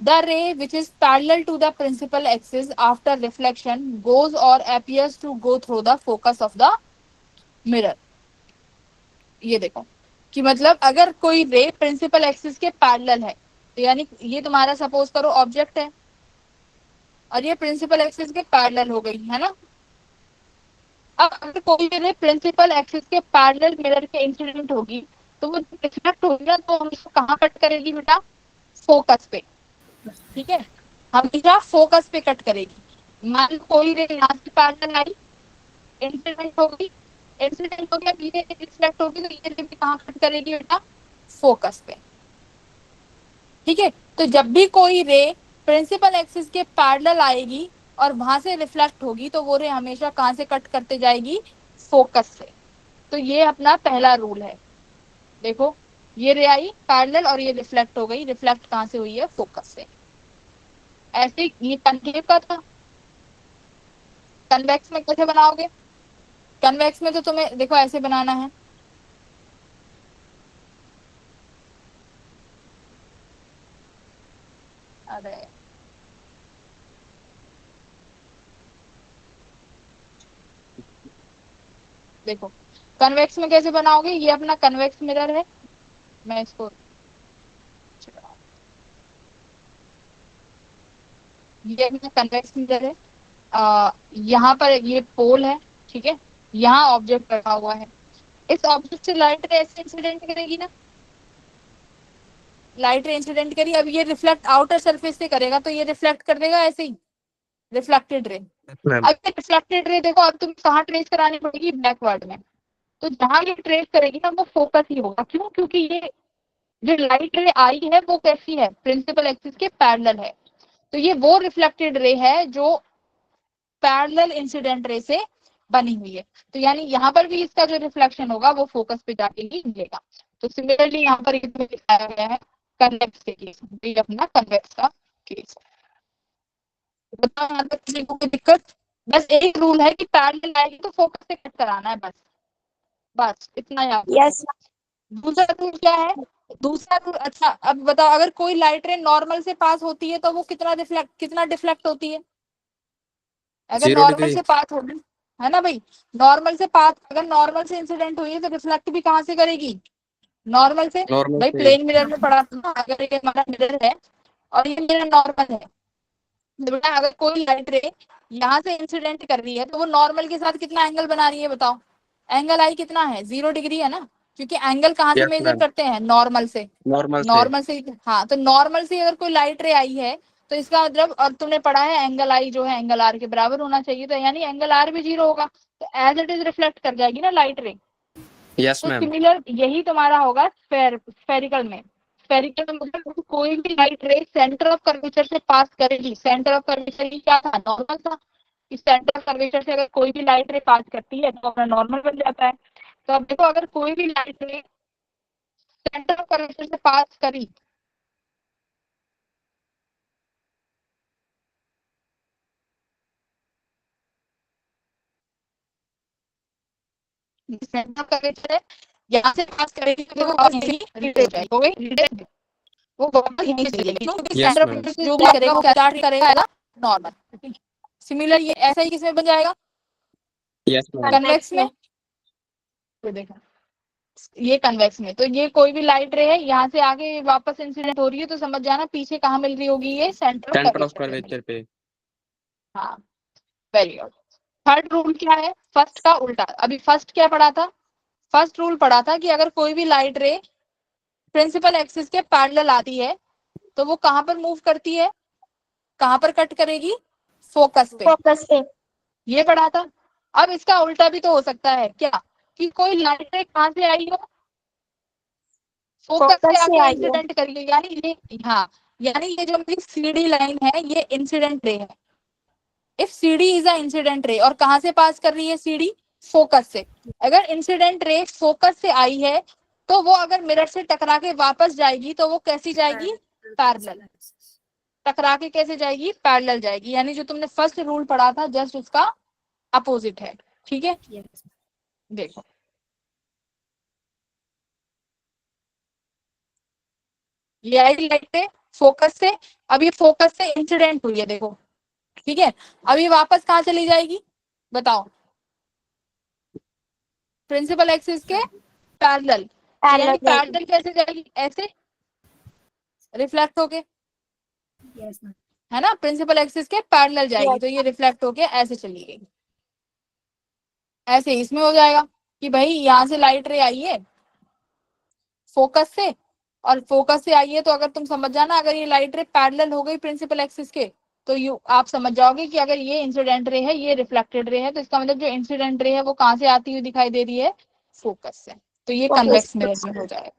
Speaker 1: the ray which is parallel to the principal axis after reflection goes or appears to go through the focus of the mirror। ये देखो कि मतलब अगर कोई रे प्रिंसिपल एक्सिस के पैरेलल है, तो यानी ये तुम्हारा सपोज करो ऑब्जेक्ट है और ये प्रिंसिपल एक्सिस के पैरेलल हो गई है ना। अब अगर कोई रे प्रिंसिपल एक्सिस के पैरेलल मिरर के इंसिडेंट होगी, तो वो रिफ्लेक्ट होगी ना, तो हम इसको कहाँ कट करेगी बेटा, फोकस पे, ठीक है, हमेशा फोकस पे कट करेगी। मान लो कोई रे यहाँ से पैरेलल आई, इंसिडेंट होगी, इंसिडेंट हो गया, ये रिफ्लेक्ट होगी, तो ये रे भी कहाँ कट करेगी बेटा, फोकस पे, ठीक है। तो जब भी कोई रे प्रिंसिपल एक्सिस के पैरेलल आएगी और वहां से रिफ्लेक्ट होगी, तो वो रे हमेशा कहां से कट करते जाएगी, फोकस से। तो ये अपना पहला रूल है। देखो ये रे आई पैरेलल और ये रिफ्लेक्ट हो गई, रिफ्लेक्ट कहां से हुई है, फोकस से। ऐसे ये कनकेव का था। कन्वेक्स में कैसे बनाओगे, कन्वेक्स में तो तुम्हें देखो ऐसे बनाना है, अरे देखो कन्वेक्स में कैसे बनाओगे, ये अपना कन्वेक्स मिरर है, मैं इसको ये अपना कन्वेक्स मिरर है, यहाँ पर ये पोल है, ठीक है, यहाँ ऑब्जेक्ट रखा हुआ है। इस ऑब्जेक्ट से लाइट रे ऐसे इंसिडेंट करेगी ना, लाइट रे इंसिडेंट करी, अब ये रिफ्लेक्ट आउटर सरफेस से करेगा, तो ये रिफ्लेक्ट कर देगा ऐसे ही, रिफ्लेक्टेड रे। अब ये रिफ्लेक्टेड रे देखो, अब तुम कहाँ ट्रेस करानी पड़ेगी, बैकवर्ड में। तो जहां ये ट्रेस करेगी ना, वो फोकस ही होगा। क्यों? क्योंकि ये जो लाइट रे आई है वो कैसी है, प्रिंसिपल एक्सिस के पैरेलल है। तो ये वो रिफ्लेक्टेड रे है जो पैरेलल इंसिडेंट रे से बनी हुई है। तो यानी यहाँ पर भी इसका जो रिफ्लेक्शन होगा वो फोकस पे जाके ही मिलेगा। तो सिमिलरली यहाँ पर इसमें दिखाया गया है कन्वेक्स के केस, ये अपना कन्वेक्स का केस है। बताओ यहाँ तक किसी को कोई दिक्कत? बस एक रूल है कि पैरेलल आएगी तो फोकस से कट कराना है, बस बस इतना याद।
Speaker 2: यस।
Speaker 1: दूसरा रूल क्या है, दूसरा रूल, अच्छा अब बताओ, अगर कोई लाइट रे नॉर्मल से पास होती है तो वो कितना डिफ्लेक्ट होती है, अगर
Speaker 3: 0
Speaker 1: नॉर्मल
Speaker 3: डिग्री।
Speaker 1: से पास होगी, है ना भाई। नॉर्मल से पाथ, अगर नॉर्मल से इंसिडेंट हुई है तो रिफ्लेक्ट भी कहाँ से करेगी, नॉर्मल से।
Speaker 3: नॉर्मल
Speaker 1: भाई
Speaker 3: से।
Speaker 1: प्लेन मिरर में पढ़ा था ना, अगर ये हमारा मिरर है और ये मिरर नॉर्मल है, तो बेटा अगर कोई लाइट रे यहाँ से इंसिडेंट कर रही है तो वो नॉर्मल के साथ कितना एंगल बना रही है बताओ। एंगल आई कितना है, 0 डिग्री है ना, क्योंकि एंगल कहाँ से
Speaker 3: यस
Speaker 1: मेजर
Speaker 3: मैम।
Speaker 1: करते हैं, नॉर्मल से।
Speaker 3: नॉर्मल से।
Speaker 1: नॉर्मल से, हाँ, तो नॉर्मल से अगर कोई लाइट रे आई है तो इसका मतलब, और तुमने पढ़ा है एंगल आई जो है एंगल आर के बराबर होना चाहिए, तो यानी एंगल आर भी 0 होगा, तो एज इट इज रिफ्लेक्ट कर जाएगी ना लाइट रे।
Speaker 3: यस
Speaker 1: तो
Speaker 3: मैम।
Speaker 1: सिमिलर यही तुम्हारा होगा स्फेरिकल में। स्फेरिकल में मतलब कोई भी लाइट रे सेंटर ऑफ कर्वेचर से पास करेगी। सेंटर ऑफ कर्वेचर की क्या था, नॉर्मल था। इस सेंटर ऑफ कर्वेचर से अगर कोई भी लाइट रे पास करती है तो अपना नॉर्मल बन जाता है। तो अब देखो अगर कोई भी लाइट रे सेंटर ऑफ कर्वेचर से पास करी, सेंटर ऑफ कर्वेचर है, यहाँ से पास करेगी तो देखो वापस यही रीड हो जाएगी, हो गई रीड, वो वापस यहीं चली जाएगी क्योंकि
Speaker 3: yes
Speaker 1: centre of
Speaker 3: ma'am.
Speaker 1: Curvature जो भी करेगा वो क्या करेगा, नॉर्मल। सिमिलर ये ऐसा ही किसमें बन जाएगा,
Speaker 3: यस मैम।
Speaker 1: कन्वेक्स में। तो देखो ये कन्वेक्स में, तो ये कोई भी लाइट रे है यहाँ से आगे वापस इंसिडेंट हो रही है तो समझ जाना पीछे कहाँ मिल रही होगी, ये centre of
Speaker 3: centre of
Speaker 1: curvature पे मिल।
Speaker 3: कर्वेचर पे।
Speaker 1: हाँ, वेरी गुड। थर्ड रूल क्या है, फर्स्ट का उल्टा। अभी फर्स्ट क्या पढ़ा था, फर्स्ट रूल पढ़ा था कि अगर कोई भी लाइट रे प्रिंसिपल एक्सिस के पैरेलल आती है तो वो कहाँ पर मूव करती है, कहाँ पर कट करेगी, फोकस पे।
Speaker 2: फोकस पे।
Speaker 1: ये पढ़ा था। अब इसका उल्टा भी तो हो सकता है क्या, कि कोई लाइट रे कहाँ से आई हो, फोकस से
Speaker 2: फोकस से
Speaker 1: आके
Speaker 2: आई हो।
Speaker 1: इंसिडेंट करी है, यानी ये, हाँ, यानी ये जो मेरी सीडी लाइन है ये इंसिडेंट रे है। If CD is a incident ray, और कहाँ से पास कर रही है सीडी, फोकस से। अगर इंसिडेंट रे फोकस से आई है तो वो अगर मिरर से टकरा के वापस जाएगी तो वो कैसी जाएगी, पैरेलल। टकरा के कैसे जाएगी, पैरेलल जाएगी, यानी जो तुमने फर्स्ट रूल पढ़ा था जस्ट उसका अपोजिट है। ठीक है, देखो ये आई लाइट पे फोकस से, अब ये फोकस से इंसिडेंट हुई है देखो, ठीक है। अब ये वापस कहाँ चली जाएगी बताओ, प्रिंसिपल एक्सिस के पैरेलल।
Speaker 2: पैरेलल
Speaker 1: यानी
Speaker 2: जाएगी।
Speaker 1: पैरेलल कैसे जाएगी, ऐसे रिफ्लेक्ट होके, है ना, प्रिंसिपल एक्सिस के पैरेलल जाएगी, तो ये रिफ्लेक्ट होके ऐसे चली गई। ऐसे इसमें हो जाएगा कि भाई यहाँ से लाइट रे आई है फोकस से, और फोकस से आई है तो अगर तुम समझ जाना अगर ये लाइट रे पैरेलल हो गई प्रिंसिपल एक्सिस के, तो यू आप समझ जाओगे कि अगर ये इंसिडेंट रे है ये रिफ्लेक्टेड रे है, तो इसका मतलब जो इंसिडेंट रे है वो कहाँ से आती हुई दिखाई दे रही है, फोकस से। तो ये
Speaker 2: फोकस।
Speaker 1: कन्वेक्स मिरर में हो जाएगा।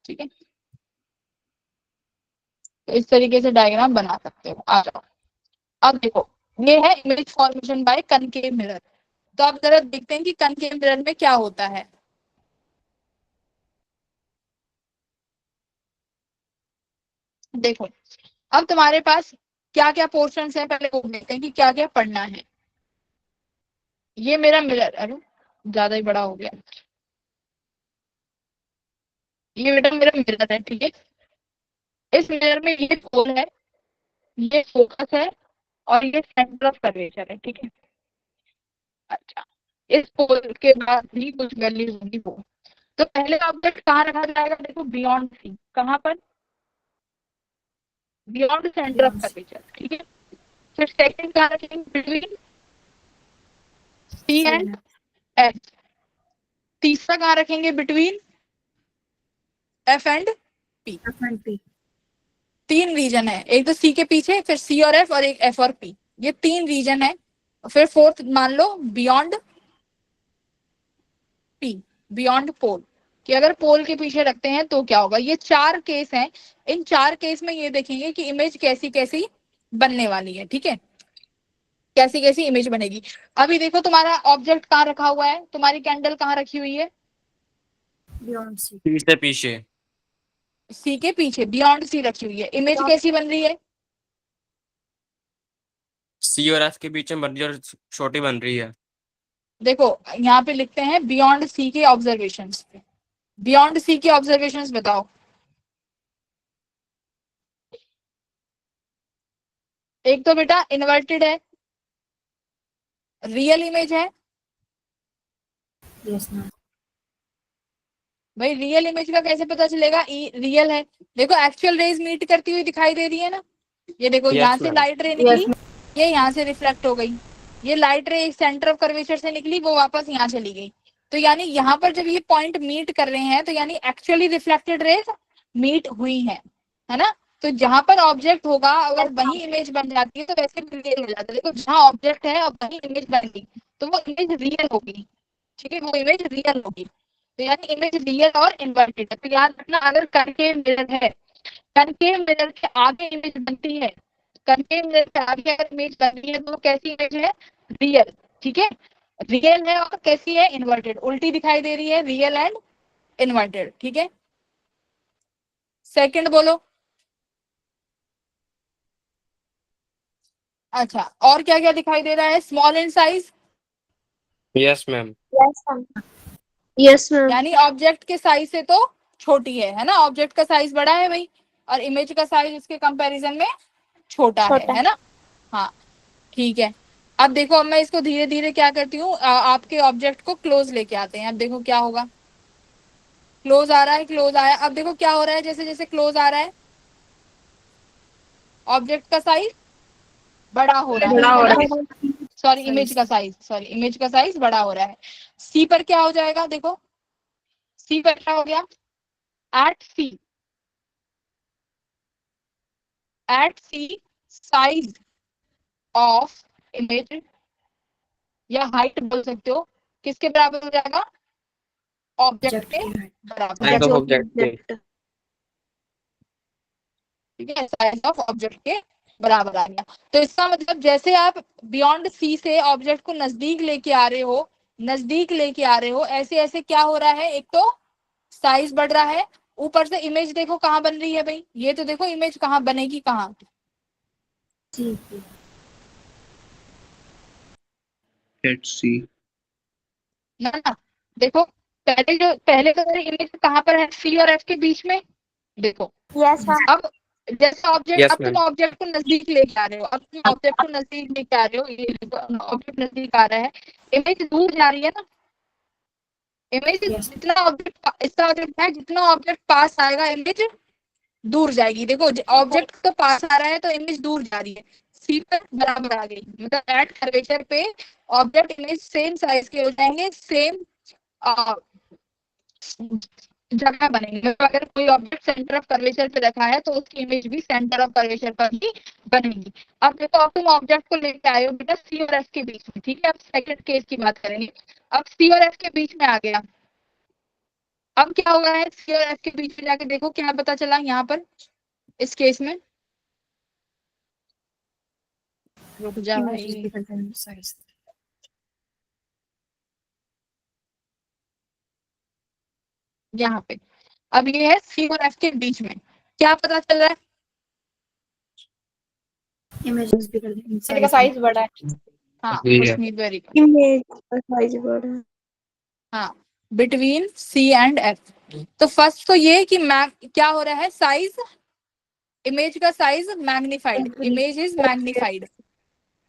Speaker 1: ठीक है, तो इस तरीके से डायग्राम बना सकते हो। आ जाओ, अब देखो ये है image formation by concave mirror. तो अब जरा देखते हैं कि कनकेव मिरर में क्या होता है। देखो अब तुम्हारे पास क्या क्या पोर्शन है, पहले वो देखते हैं कि क्या क्या पढ़ना है। ये मेरा मिरर, अरे ज्यादा ही बड़ा हो गया, ये बेटा मेरा मिरर है, ठीक है। इस मिरर में ये पोल है, ये फोकस है, और ये सेंटर ऑफ कर्वेचर है, ठीक है। अच्छा, इस पोल के बाद भी कुछ वैल्यूज होंगी वो। तो पहले ऑब्जेक्ट कहाँ रखा जाएगा, देखो बियॉन्ड सी, कहाँ पर, बियॉन्ड सेंटर ऑफ कर्वेचर, ठीक है। फिर सेकंड कहाँ रखेंगे, बिटवीन सी एंड एफ। तीसरा कहाँ रखेंगे, बिटवीन एफ एंड पी। तीन रीजन है, एक तो सी के पीछे, फिर सी और एफ, और एक एफ और पी, ये तीन रीजन है। फिर फोर्थ मान लो बियॉन्ड पी, बियॉन्ड पोल, कि अगर पोल के पीछे रखते हैं तो क्या होगा। ये चार केस हैं, इन चार केस में ये देखेंगे कि इमेज कैसी कैसी बनने वाली है, ठीक है, कैसी कैसी इमेज बनेगी। अभी देखो तुम्हारा ऑब्जेक्ट कहाँ रखा हुआ है, तुम्हारी कैंडल कहाँ रखी हुई है,
Speaker 3: पीछे पीछे।
Speaker 1: सी के पीछे बियॉन्ड सी रखी हुई है। इमेज कैसी बन रही है,
Speaker 3: सी और एफ के बीच में बन रही है और छोटी बन रही है।
Speaker 1: देखो यहाँ पे लिखते हैं बियॉन्ड सी के ऑब्जर्वेशन, बियॉन्ड सी के ऑब्जर्वेशंस बताओ। एक तो बेटा इन्वर्टेड है, रियल इमेज है
Speaker 2: यस मैम।
Speaker 1: भाई, रियल इमेज का कैसे पता चलेगा रियल है? देखो एक्चुअल रेज मीट करती हुई दिखाई दे रही है ना, ये देखो यहाँ
Speaker 3: यस
Speaker 1: से
Speaker 3: मैम।
Speaker 1: लाइट रे निकली, ये यहाँ से रिफ्लेक्ट हो गई, ये लाइट रे सेंटर ऑफ कर्वेचर से निकली, वो वापस यहाँ चली गई। तो यानी यहाँ पर जब ये पॉइंट मीट कर रहे हैं तो यानी एक्चुअली रिफ्लेक्टेड रेज मीट हुई है ना। तो जहां पर ऑब्जेक्ट होगा अगर वही इमेज बन जाती है तो वैसे भी रियल हो जाता है। देखो जहां ऑब्जेक्ट है और वही इमेज बन गई तो वो इमेज रियल होगी, ठीक है, वो इमेज रियल होगी। तो यानी इमेज रियल और इन्वर्टेड है। तो याद रखना, अगर कनकेव मिरर है, कनकेव मिरर के आगे इमेज बनती है, कनकेव मिरर के आगे अगर इमेज बन रही है तो वो कैसी इमेज है? रियल, ठीक है, रियल है। और कैसी है? इन्वर्टेड, उल्टी दिखाई दे रही है, रियल एंड इन्वर्टेड, ठीक है। सेकंड बोलो। अच्छा, और क्या क्या दिखाई दे रहा है? Small in size,
Speaker 3: yes ma'am.
Speaker 2: Yes ma'am. Yes ma'am.
Speaker 1: यानी ऑब्जेक्ट के साइज से तो छोटी है ना, ऑब्जेक्ट का साइज बड़ा है भाई, और इमेज का साइज उसके कंपैरिजन में छोटा है ना। हाँ, ठीक है। अब देखो, अब मैं इसको धीरे धीरे क्या करती हूँ, आपके ऑब्जेक्ट को क्लोज लेके आते हैं। अब देखो क्या होगा, क्लोज आ रहा है, क्लोज आया। अब देखो क्या हो रहा है, जैसे जैसे क्लोज आ रहा है ऑब्जेक्ट का साइज बड़ा हो रहा है ना, सॉरी इमेज का साइज, सॉरी इमेज का साइज बड़ा हो रहा है। सी पर क्या हो जाएगा, देखो सी पर क्या हो गया, at C, at C size of image, या हाइट बोल सकते हो, किसके बराबर हो जाएगा? ऑब्जेक्ट के बराबर,
Speaker 3: साइज ऑफ ऑब्जेक्ट के।
Speaker 1: ठीक है, साइज ऑफ ऑब्जेक्ट के बराबर आ गया। तो इसका मतलब जैसे आप बियॉन्ड सी से ऑब्जेक्ट को नजदीक लेके आ रहे हो, नजदीक लेके आ रहे हो, ऐसे ऐसे क्या हो रहा है, एक तो साइज बढ़ रहा है, ऊपर से इमेज देखो कहाँ बन रही है भाई, ये तो देखो इमेज कहाँ बनेगी, कहाँ,
Speaker 4: लेट्स सी।
Speaker 1: ना देखो, पहले तो इमेज कहाँ पर है, सी और एफ के बीच में, देखो।
Speaker 2: Yes ma'am.
Speaker 1: अब जैसे ऑब्जेक्ट,
Speaker 3: यस
Speaker 1: अब तुम
Speaker 3: मैम।
Speaker 1: ऑब्जेक्ट को नजदीक लेके आ रहे हो, अब तुम ऑब्जेक्ट को नजदीक लेके आ रहे हो, ये ऑब्जेक्ट नजदीक आ रहा है, इमेज दूर जा रही है ना, इमेज जितना ऑब्जेक्ट, इसका मतलब है जितना ऑब्जेक्ट पास आएगा इमेज दूर जाएगी। देखो ऑब्जेक्ट तो पास आ रहा है तो इमेज दूर जा रही है, सी पर बराबर आ गई, मतलब एट कर्वेचर पे ऑब्जेक्ट इमेज सेम साइज के हो जाएंगे, सेम जगह बनेगी। मतलब अगर कोई ऑब्जेक्ट सेंटर ऑफ कर्वेचर पे रखा है तो उसकी इमेज भी सेंटर ऑफ कर्वेचर पर ही बनेगी। अब देखो, अब तुम ऑब्जेक्ट को लेके आए हो बेटा सी और एफ के बीच में, ठीक है, अब सेकंड केस की बात करेंगे। अब सी और एफ के बीच में आ गया, अब क्या हुआ है, सी और एफ के बीच में जाके देखो क्या पता चला यहाँ पर इस केस में, रुक जा भाई, यहाँ पे अब ये है सी और एफ के बीच में, क्या पता चल रहा है,
Speaker 2: इमेज
Speaker 1: का साइज बड़ा है। हाँ, उसमें वेरी गुड।
Speaker 2: इमेज का साइज बड़ा है।
Speaker 1: हाँ, बिटवीन सी एंड एफ। तो फर्स्ट तो ये कि क्या हो रहा है, साइज, इमेज का size magnified, image is magnified,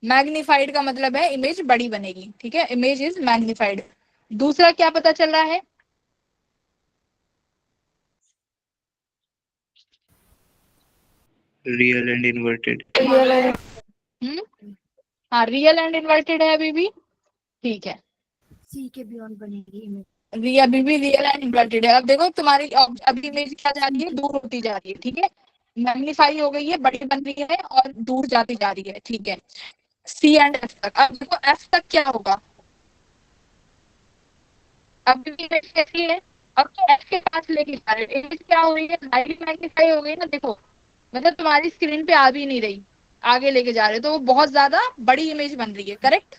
Speaker 1: magnified का मतलब है इमेज बड़ी बनेगी, ठीक है, इमेज इज मैग्नीफाइड। दूसरा क्या पता चल रहा है,
Speaker 4: रियल एंड इन्वर्टेड।
Speaker 1: हाँ रियल एंड इन्वर्टेड है अभी भी, ठीक है,
Speaker 2: सी के बियॉन्ड बनेगी इमेज।
Speaker 1: अभी भी रियल एंड इन्वर्टेड है। अब देखो तुम्हारी अभी इमेज क्या जा रही है, दूर होती जा रही है, ठीक है, मैग्नीफाई हो गई है, बड़ी बन रही है और दूर जाती जा रही है, ठीक है, सी एंड एफ तक। अब देखो एफ तक क्या होगा, अब भी इमेज कैसी है, अब तो एफ के पास लेके जा रहे हो, इमेज क्या हो रही है, हाईली मैग्नीफाई हो गई ना, देखो मतलब तुम्हारी स्क्रीन पे आ भी नहीं रही, आगे लेके जा रहे हो तो वो बहुत ज्यादा बड़ी इमेज बन रही है, करेक्ट।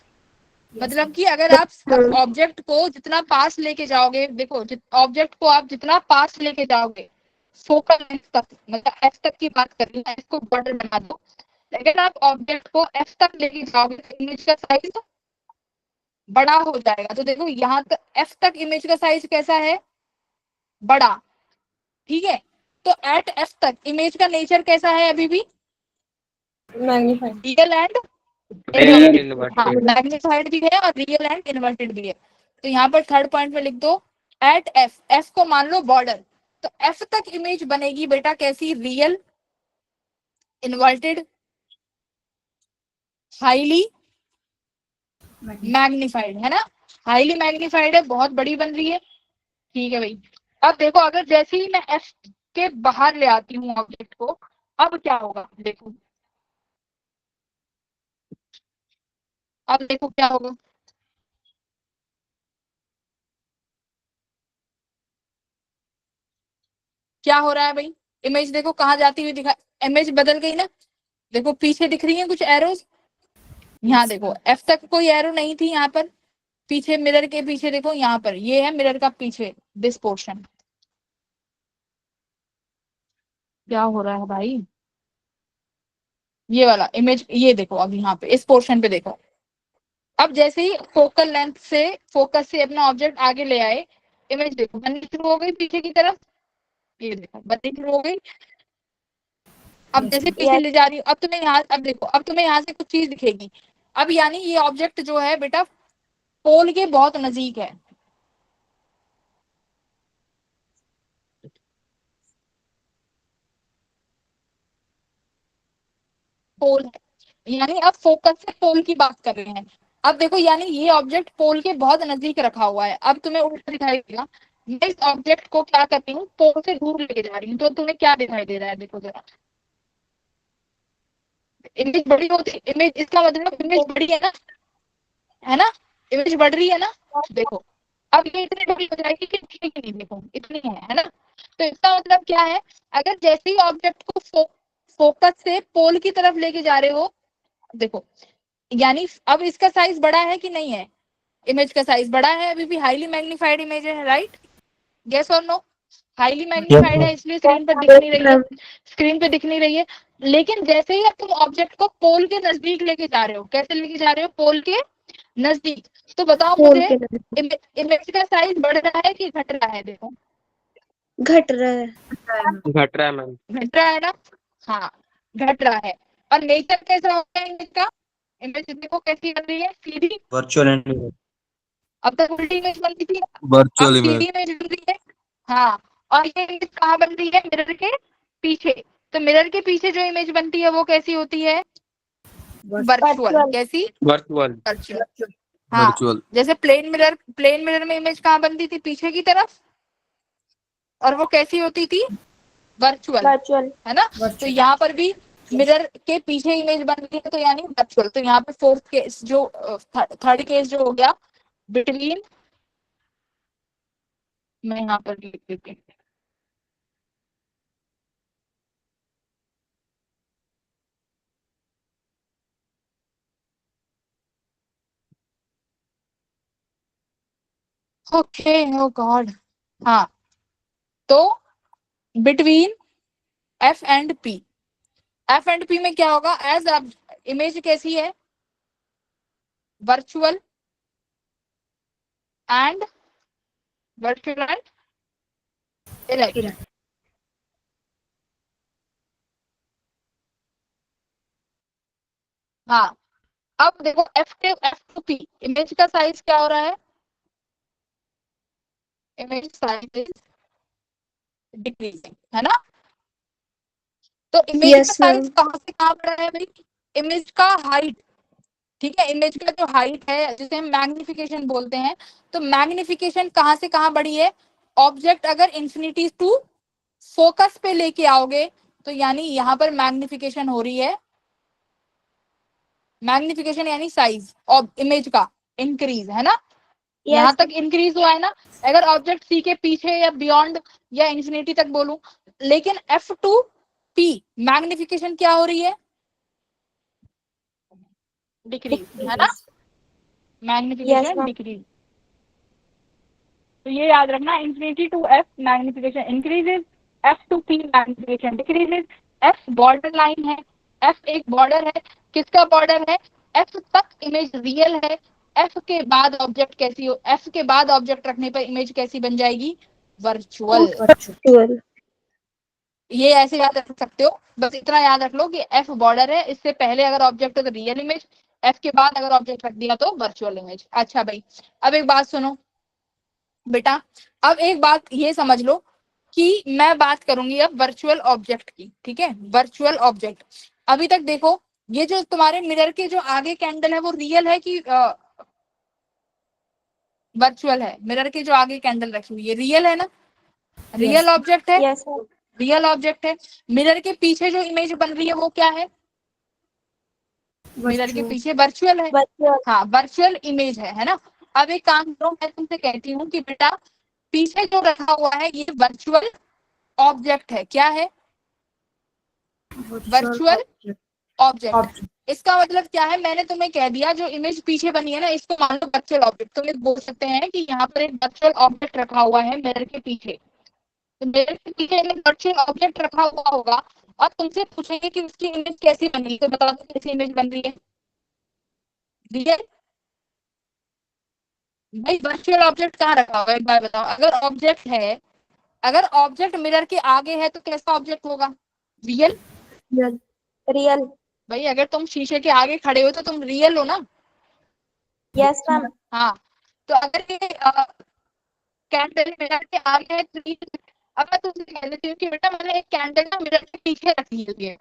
Speaker 1: मतलब कि अगर आप ऑब्जेक्ट को जितना पास लेके जाओगे, देखो ऑब्जेक्ट को आप जितना पास लेके जाओगे फोकल लेंथ तक, मतलब एफ तक की बात कर रही हूँ, इसको बॉर्डर बना दो, अगर आप ऑब्जेक्ट को एफ तक लेके जाओगे तो इमेज का साइज बड़ा हो जाएगा। तो देखो यहाँ तक एफ तक इमेज का साइज कैसा है, बड़ा, ठीक है। तो एट एफ तक इमेज का नेचर कैसा है, अभी भी
Speaker 2: मैग्नीफाइड।
Speaker 1: रियल एंड
Speaker 3: रियल
Speaker 1: हाँ,
Speaker 3: इन्वर्टेड।
Speaker 1: मैग्नीफाइड भी है और रियल एंड इन्वर्टेड भी है। तो यहाँ पर थर्ड पॉइंट में लिख दो एट एफ, एफ को मान लो बॉर्डर, तो एफ तक इमेज बनेगी बेटा कैसी, रियल, इन्वर्टेड, हाईली मैग्नीफाइड, है ना। हाईली मैग्नीफाइड है, बहुत बड़ी बन रही है, ठीक है भाई। अब देखो अगर जैसे ही मैं एफ के बाहर ले आती हूँ ऑब्जेक्ट को, अब क्या होगा देखो, अब देखो क्या होगा, क्या हो रहा है भाई, इमेज देखो कहाँ जाती हुई दिखा, इमेज बदल गई ना, देखो पीछे दिख रही है कुछ एरोज, यहाँ देखो एफ तक कोई एरो नहीं थी, यहाँ पर पीछे मिरर के पीछे देखो, यहाँ पर ये है मिरर का पीछे दिस पोर्शन, क्या हो रहा है भाई, ये वाला इमेज, ये देखो अब यहाँ पे इस पोर्शन पे देखो, अब जैसे ही फोकल लेंथ से, फोकस से अपना ऑब्जेक्ट आगे ले आए, इमेज देखो बननी शुरू हो गई पीछे की तरफ, ये देखो बननी शुरू हो गई। अब जैसे पीछे ले जा रही हूँ, अब तुम्हें यहाँ, अब देखो अब तुम्हें यहाँ से कुछ चीज दिखेगी, अब यानी ये ऑब्जेक्ट जो है बेटा पोल के बहुत नजदीक है, पोल है, यानी अब फोकस से पोल की बात कर रहे हैं। अब देखो यानी ये ऑब्जेक्ट पोल के बहुत नजदीक रखा हुआ है, अब तुम्हें उल्टा दिखाई देगा, मैं इस ऑब्जेक्ट को क्या करती हूँ, पोल से दूर लेके जा रही हूँ, तो तुम्हें क्या दिखाई दे रहा है, देखो जरा, इमेज बड़ी होती, इमेज इसका मतलब इमेज बड़ी है ना, इमेज बढ़ रही है ना, देखो अब ये इतनी बड़ी हो जाएगी कि दिखेगी नहीं, देखो इतनी है ना। तो इसका मतलब क्या है, अगर जैसे ही ऑब्जेक्ट को फोकस से पोल की तरफ लेके जा रहे हो, देखो यानी अब इसका साइज बड़ा है कि नहीं है, इमेज का साइज बड़ा है, अभी भी हाईली मैग्नीफाइड इमेज है, राइट, यस और नो, हाईली मैग्नीफाइड है इसलिए स्क्रीन पर दिख नहीं रही है, स्क्रीन पे दिख नहीं रही है। लेकिन जैसे ही आप तुम ऑब्जेक्ट को पोल के नजदीक लेके जा रहे हो, कैसे लेके जा रहे हो, पोल के नजदीक, तो बताओ मुझे इमेज का साइज बढ़ रहा है कि घट रहा है, देखो
Speaker 2: घट रहा है,
Speaker 3: घट रहा है मैम।
Speaker 1: घट रहा है ना, हाँ घट रहा है। और नेचर कैसा होता है इमेज का, इमेज देखो कैसी बन रही है, सीधी,
Speaker 5: वर्चुअल एंड
Speaker 1: अब तक उल्टी इमेज बन रही थी, अब
Speaker 5: वर्चुअल इमेज
Speaker 1: सीधी इमेज बन रही है, हाँ। और ये इमेज कहाँ बन रही है, मिरर के पीछे, तो मिरर के पीछे जो इमेज बनती है वो कैसी होती है, वर्चुअल, कैसी,
Speaker 3: वर्चुअल।
Speaker 1: वर्चुअल, हाँ।
Speaker 5: वर्चुअल
Speaker 1: जैसे प्लेन मिरर में इमेज कहाँ बनती थी, पीछे की तरफ, और वो कैसी होती थी, वर्चुअल, है ना। तो यहाँ पर भी मिरर के पीछे इमेज बन रही है, तो यानी वर्चुअल। तो यहाँ पे फोर्थ केस जो, थर्ड केस जो हो गया, बिटवीन, मैं यहाँ पर लिख देती हूँ, ओके, ओ गॉड, हाँ, तो between F and P, F and P में क्या होगा, एज इमेज कैसी है, virtual and, virtual and erect, हाँ। अब देखो एफ के, एफ टू पी, इमेज का साइज क्या हो रहा है, इमेज साइज इज डिक्रीजिंग, है ना। तो इमेज का साइज कहाँ से कहाँ बढ़ रहा है भाई, इमेज का हाइट, ठीक है, इमेज का जो हाइट है जिसे हम मैग्निफिकेशन बोलते हैं, तो मैग्निफिकेशन कहाँ से कहाँ बढ़ी है, ऑब्जेक्ट अगर इंफिनिटी टू फोकस पे लेके आओगे, तो यानी यहाँ पर मैग्निफिकेशन हो रही है, मैग्निफिकेशन यानी साइज ऑफ इमेज का इंक्रीज, है ना, यहाँ तक इंक्रीज हुआ है ना। अगर ऑब्जेक्ट सी के पीछे या बियॉन्ड या इंफिनिटी तक बोलूं, लेकिन एफ टू पी मैग्निफिकेशन क्या हो रही है, डिक्रीज, है ना, मैग्निफिकेशन डिक्रीज। तो ये याद रखना, infinity to F magnification increases, F to P magnification decreases. F border line है, एफ एक बॉर्डर है, किसका बॉर्डर है, एफ तक इमेज रियल है, एफ के बाद ऑब्जेक्ट कैसी हो, एफ के बाद ऑब्जेक्ट रखने पर इमेज कैसी बन जाएगी, वर्चुअल। ये ऐसे याद रख सकते हो, बस इतना याद रख लो कि एफ बॉर्डर है, इससे पहले अगर ऑब्जेक्ट है तो रियल इमेज, एफ के बाद अगर ऑब्जेक्ट रख दिया तो वर्चुअल इमेज। अच्छा भाई, अब एक बात सुनो बेटा, अब एक बात ये समझ लो कि मैं बात करूंगी अब वर्चुअल ऑब्जेक्ट की, ठीक है। वर्चुअल ऑब्जेक्ट, अभी तक देखो ये जो तुम्हारे मिरर के जो आगे कैंडल है वो रियल है कि वर्चुअल है? मिरर के जो आगे कैंडल रखी हुई है रियल है ना, रियल ऑब्जेक्ट है,
Speaker 2: यस सर।
Speaker 1: रियल ऑब्जेक्ट है। मिरर के पीछे जो इमेज बन रही है वो क्या है? मिरर के पीछे वर्चुअल है,
Speaker 2: वर्चुअल।
Speaker 1: हाँ वर्चुअल इमेज है ना। अब एक काम करो, मैं तुमसे कहती हूँ कि बेटा पीछे जो रखा हुआ है ये वर्चुअल ऑब्जेक्ट है। क्या है? Virtual object. इसका मतलब क्या है, मैंने तुम्हें कह दिया जो इमेज पीछे बनी है ना इसको मान लो वर्चुअल ऑब्जेक्ट। तुम ये बोल सकते हैं कि यहाँ पर एक वर्चुअल ऑब्जेक्ट रखा हुआ है मिरर के पीछे। तो मिरर के पीछे एक वर्चुअल ऑब्जेक्ट रखा हुआ होगा और तुमसे पूछेंगे कि उसकी इमेज कैसी बन रही है, तो बता दो कैसी इमेज बन रही है? रियल। भाई वर्चुअल ऑब्जेक्ट कहाँ रखा हुआ है एक बार बताओ? अगर ऑब्जेक्ट है, अगर ऑब्जेक्ट मिरर के आगे है तो कैसा ऑब्जेक्ट होगा? रियल।
Speaker 2: रियल।
Speaker 1: भाई अगर तुम शीशे के आगे खड़े हो तो तुम रियल हो ना।
Speaker 2: Yes ma'am.
Speaker 1: हाँ, तो अगर ये कैंडल मिरर के आगे है तो अब मैं तुमसे कह देती हूँ कि बेटा मैंने एक कैंडल ना मिरर के पीछे रखी हुई है,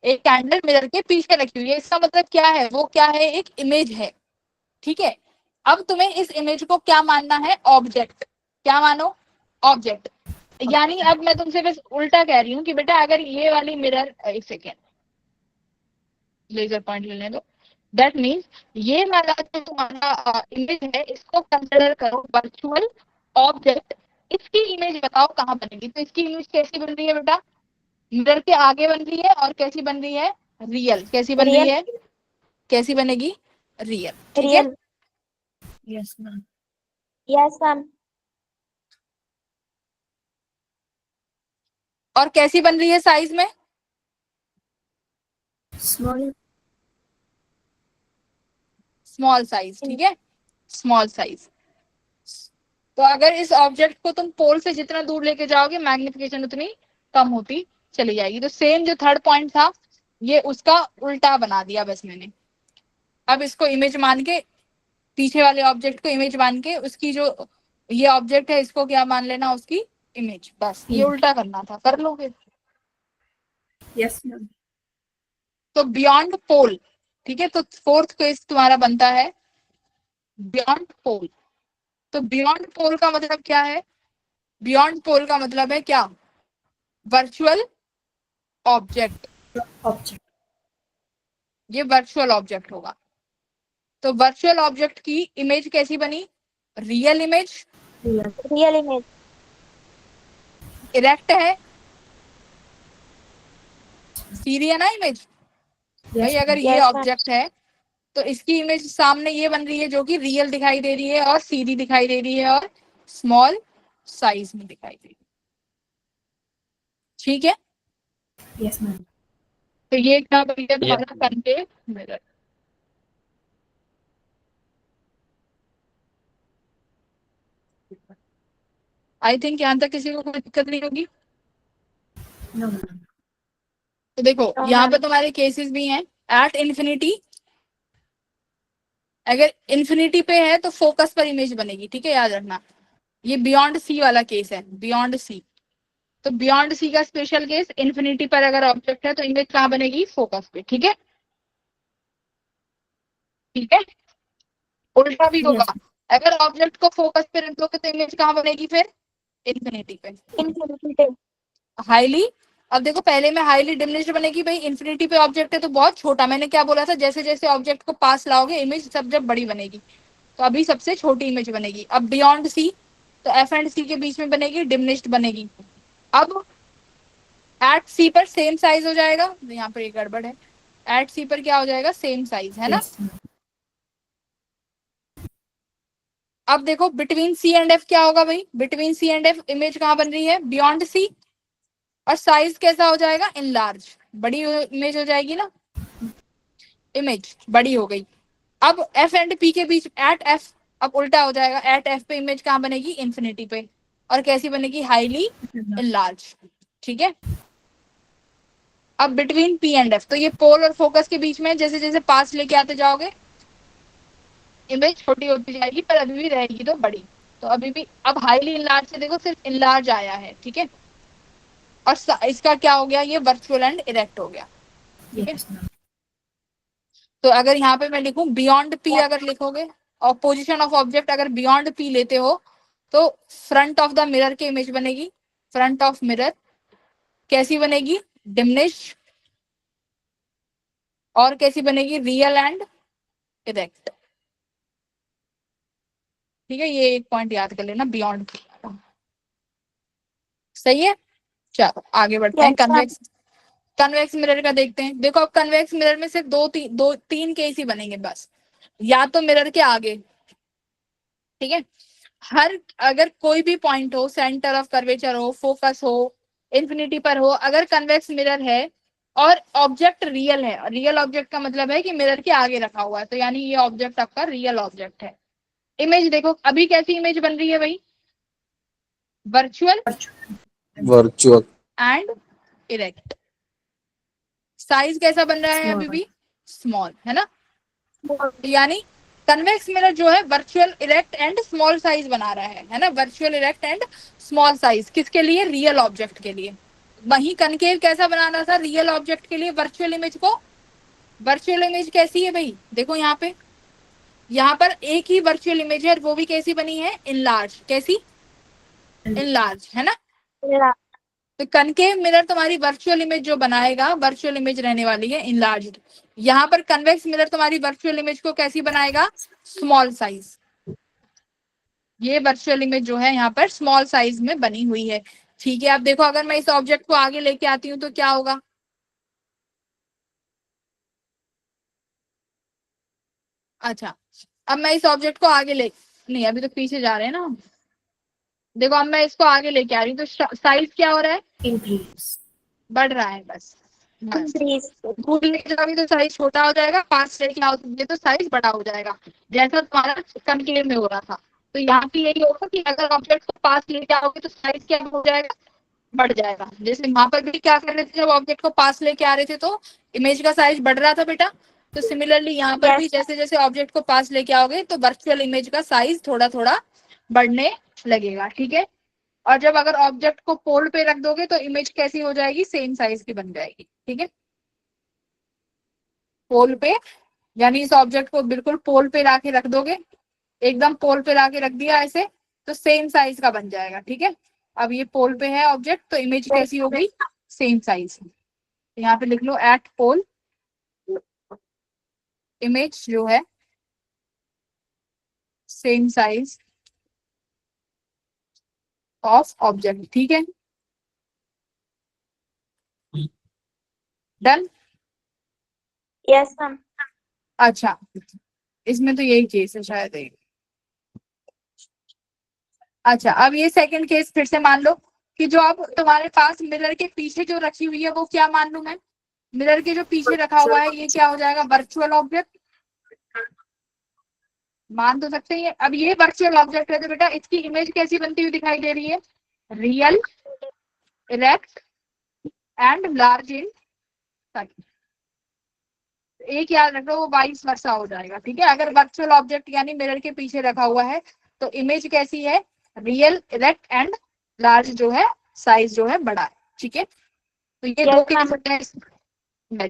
Speaker 1: एक कैंडल मिरर के पीछे रखी हुई है, इसका मतलब क्या है? वो क्या है? एक इमेज है, ठीक है। अब तुम्हें इस इमेज को क्या मानना है? ऑब्जेक्ट। क्या मानो? ऑब्जेक्ट। यानी अब मैं तुमसे बस उल्टा कह रही हूँ कि बेटा अगर ये वाली मिरर, एक सेकेंड लेजर पॉइंट लेने दो, दैट मीन्स ये वाला जो तुम्हारा इमेज है इसको कंसिडर करो वर्चुअल ऑब्जेक्ट। इसकी इमेज बताओ कहाँ बनेगी? तो इसकी इमेज कैसी बन रही है बेटा? मिरर के आगे बन रही है और कैसी बन रही है? रियल। कैसी बन रही है? कैसी बनेगी? रियल, ठीक है।
Speaker 2: Real. Yes ma'am. Yes ma'am.
Speaker 1: और कैसी बन रही है साइज में?
Speaker 2: स्मॉल।
Speaker 1: स्मॉल साइज, ठीक है, स्मॉल साइज। तो अगर इस ऑब्जेक्ट को तुम पोल से जितना दूर लेके जाओगे मैग्निफिकेशन उतनी कम होती चली जाएगी। तो सेम जो थर्ड पॉइंट था ये उसका उल्टा बना दिया बस मैंने। अब इसको इमेज मान के, पीछे वाले ऑब्जेक्ट को इमेज मान के उसकी जो ये ऑब्जेक्ट है इसको क्या मान लेना? उसकी इमेज। बस ये उल्टा करना था, कर लो फिर।
Speaker 2: Yes ma'am.
Speaker 1: तो बियॉन्ड पोल, ठीक है। तो फोर्थ केस तुम्हारा बनता है बियॉन्ड पोल। तो बियॉन्ड पोल का मतलब क्या है? बियॉन्ड पोल का मतलब है क्या? Virtual object. ये वर्चुअल ऑब्जेक्ट होगा। तो वर्चुअल ऑब्जेक्ट की इमेज कैसी बनी? Real image.
Speaker 2: Real image.
Speaker 1: Erect है, सीधी है ना इमेज। भाई अगर ये ऑब्जेक्ट है तो इसकी इमेज सामने ये बन रही है जो कि रियल दिखाई दे रही है और सीधी दिखाई दे रही है और स्मॉल साइज में दिखाई दे रही है, ठीक है।
Speaker 2: Yes ma'am.
Speaker 1: तो ये क्या बन गया तुम्हारा कनकेव मिरर। आई थिंक यहाँ तक किसी को कोई दिक्कत नहीं होगी। तो देखो यहाँ पे तुम्हारे केसेस भी हैं। एट इन्फिनिटी, अगर इन्फिनिटी पे है तो फोकस पर इमेज बनेगी, ठीक है, याद रखना। ये बियॉन्ड सी वाला केस है, बियॉन्ड सी। तो बियॉन्ड सी का स्पेशल केस, इन्फिनिटी पर अगर ऑब्जेक्ट है तो इमेज कहाँ बनेगी? फोकस पे, ठीक है। ठीक है, उल्टा भी होगा। अगर ऑब्जेक्ट को फोकस पे रख दोगे तो इमेज कहाँ बनेगी फिर? इन्फिनिटी पे।
Speaker 2: इन्फिनिटी पे।
Speaker 1: हाईली, अब देखो पहले में हाईली डिमिनिश्ड बनेगी। भाई इन्फिनिटी पे ऑब्जेक्ट है तो बहुत छोटा। मैंने क्या बोला था? जैसे जैसे ऑब्जेक्ट को पास लाओगे इमेज सब जब बड़ी बनेगी। तो अभी सबसे छोटी इमेज बनेगी। अब बियॉन्ड सी, तो एफ एंड सी के बीच में बनेगी, डिमिनिश्ड बनेगी। अब एट सी पर सेम साइज हो जाएगा, यहाँ पर एक गड़बड़ है। एट सी पर क्या हो जाएगा? सेम साइज, है ना। अब देखो बिटवीन सी एंड एफ क्या होगा भाई? Between C and F image कहाँ बन रही है? Beyond C. और साइज कैसा हो जाएगा? इन लार्ज, बड़ी इमेज हो जाएगी ना, इमेज बड़ी हो गई। अब एफ एंड पी के बीच एट एफ, अब उल्टा हो जाएगा। एट एफ पे इमेज कहाँ बनेगी? इन्फिनिटी पे। और कैसी बनेगी? हाईली इन लार्ज, ठीक है। अब बिटवीन पी एंड एफ, तो ये पोल और फोकस के बीच में जैसे जैसे पास लेके आते जाओगे इमेज छोटी होती जाएगी, पर अभी भी रहेगी तो बड़ी। तो अभी भी अब हाईली इनलार्ज से देखो सिर्फ इनलार्ज आया है, ठीक है। और इसका क्या हो गया, ये वर्चुअल एंड इरेक्ट हो गया, ठीक है। तो अगर यहाँ पे मैं लिखूं बियॉन्ड पी, अगर लिखोगे और पोजीशन ऑफ ऑब्जेक्ट अगर बियॉन्ड पी लेते हो तो फ्रंट ऑफ द मिरर की इमेज बनेगी। फ्रंट ऑफ मिरर कैसी बनेगी, डिमिनिश, और कैसी बनेगी, रियल एंड इरेक्ट, ठीक है। ये एक पॉइंट याद कर लेना, बियॉन्ड पी। सही है, चलो आगे बढ़ते हैं। कन्वेक्स मिरर का देखते हैं। देखो अब कन्वेक्स मिरर में सिर्फ दो तीन केस ही बनेंगे बस। या तो मिरर के आगे, ठीक है, अगर कोई भी पॉइंट हो, सेंटर ऑफ कर्वेचर हो, फोकस हो, इंफिनिटी पर हो, अगर कन्वेक्स मिरर है और ऑब्जेक्ट रियल है, रियल ऑब्जेक्ट का मतलब है कि मिरर के आगे रखा हुआ है, तो यानी ये ऑब्जेक्ट आपका रियल ऑब्जेक्ट है। इमेज देखो अभी कैसी इमेज बन रही है भाई, वर्चुअल एंड इरेक्ट। साइज कैसा बन रहा है, अभी भी स्मॉल है ना। यानी कन्वेक्स मिरर जो है virtual erect and small size बना रहा है ना, virtual erect and small size, किसके लिए, रियल ऑब्जेक्ट के लिए। वहीं कनकेव कैसा बनाना था, रियल ऑब्जेक्ट के लिए वर्चुअल इमेज को। वर्चुअल इमेज कैसी है भाई, देखो यहाँ पे, यहाँ पर एक ही वर्चुअल इमेज है, वो भी कैसी बनी है, इनलार्ज। कैसी, इनलार्ज है ना। तो कनकेव मिरर तुम्हारी वर्चुअल इमेज जो बनाएगा, वर्चुअल इमेज रहने वाली है इनलार्ज। यहाँ पर कन्वेक्स मिरर तुम्हारी वर्चुअल इमेज को कैसी बनाएगा, स्मॉल साइज। ये वर्चुअल इमेज जो है यहाँ पर स्मॉल साइज में बनी हुई है, ठीक है। अब देखो अगर मैं इस ऑब्जेक्ट को आगे लेके आती हूँ तो क्या होगा, अच्छा अब मैं इस ऑब्जेक्ट को आगे ले, नहीं अभी तो पीछे जा रहे हैं ना। देखो अब मैं इसको आगे लेके आ रही हूँ तो साइज क्या हो रहा है,
Speaker 2: इंक्रीज,
Speaker 1: बढ़ रहा है बस। दूर लेके जाओगे तो साइज छोटा हो जाएगा, पास लेके आओगे तो साइज बड़ा हो जाएगा, जैसा तुम्हारा कनकेव में हो रहा था। तो यहाँ पे यही होगा कि अगर ऑब्जेक्ट को पास लेके आओगे तो साइज क्या हो जाएगा, बढ़ जाएगा। जैसे वहां पर भी क्या कर रहे थे, जब ऑब्जेक्ट को पास लेके आ रहे थे तो इमेज का साइज बढ़ रहा था बेटा। तो सिमिलरली यहाँ पर भी जैसे जैसे ऑब्जेक्ट को पास लेके आओगे तो वर्चुअल इमेज का साइज थोड़ा थोड़ा बढ़ने लगेगा, ठीक है। और जब अगर ऑब्जेक्ट को पोल पे रख दोगे तो इमेज कैसी हो जाएगी, सेम साइज की बन जाएगी, ठीक है। पोल पे, यानी इस ऑब्जेक्ट को बिल्कुल पोल पे लाके रख दोगे, एकदम पोल पे लाके रख दिया ऐसे, तो सेम साइज का बन जाएगा, ठीक है। अब ये पोल पे है ऑब्जेक्ट, तो इमेज कैसी हो गई, सेम साइज। यहाँ पे लिख लो एट पोल, इमेज जो है सेम साइज ऑफ ऑब्जेक्ट, ठीक है। Done,
Speaker 2: yes ma'am.
Speaker 1: अच्छा इसमें तो यही केस है शायद एक। अच्छा अब ये सेकंड केस फिर से मान लो कि जो अब तुम्हारे पास मिरर के पीछे जो रखी हुई है वो क्या मान लू मैं, मिरर के जो पीछे रखा हुआ है ये क्या हो जाएगा, वर्चुअल ऑब्जेक्ट। मान तो सकते हैं। अब ये वर्चुअल ऑब्जेक्ट है तो बेटा इसकी इमेज कैसी बनती हुई दिखाई दे रही है, real, erect and large in size. एक याद रखो वो वाइस वर्सा हो जाएगा, ठीक है। अगर वर्चुअल ऑब्जेक्ट यानी मिरर के पीछे रखा हुआ है तो इमेज कैसी है, रियल, इरेक्ट एंड लार्ज जो है, साइज जो है बड़ा है, ठीक है। तो ये दो केस हैं।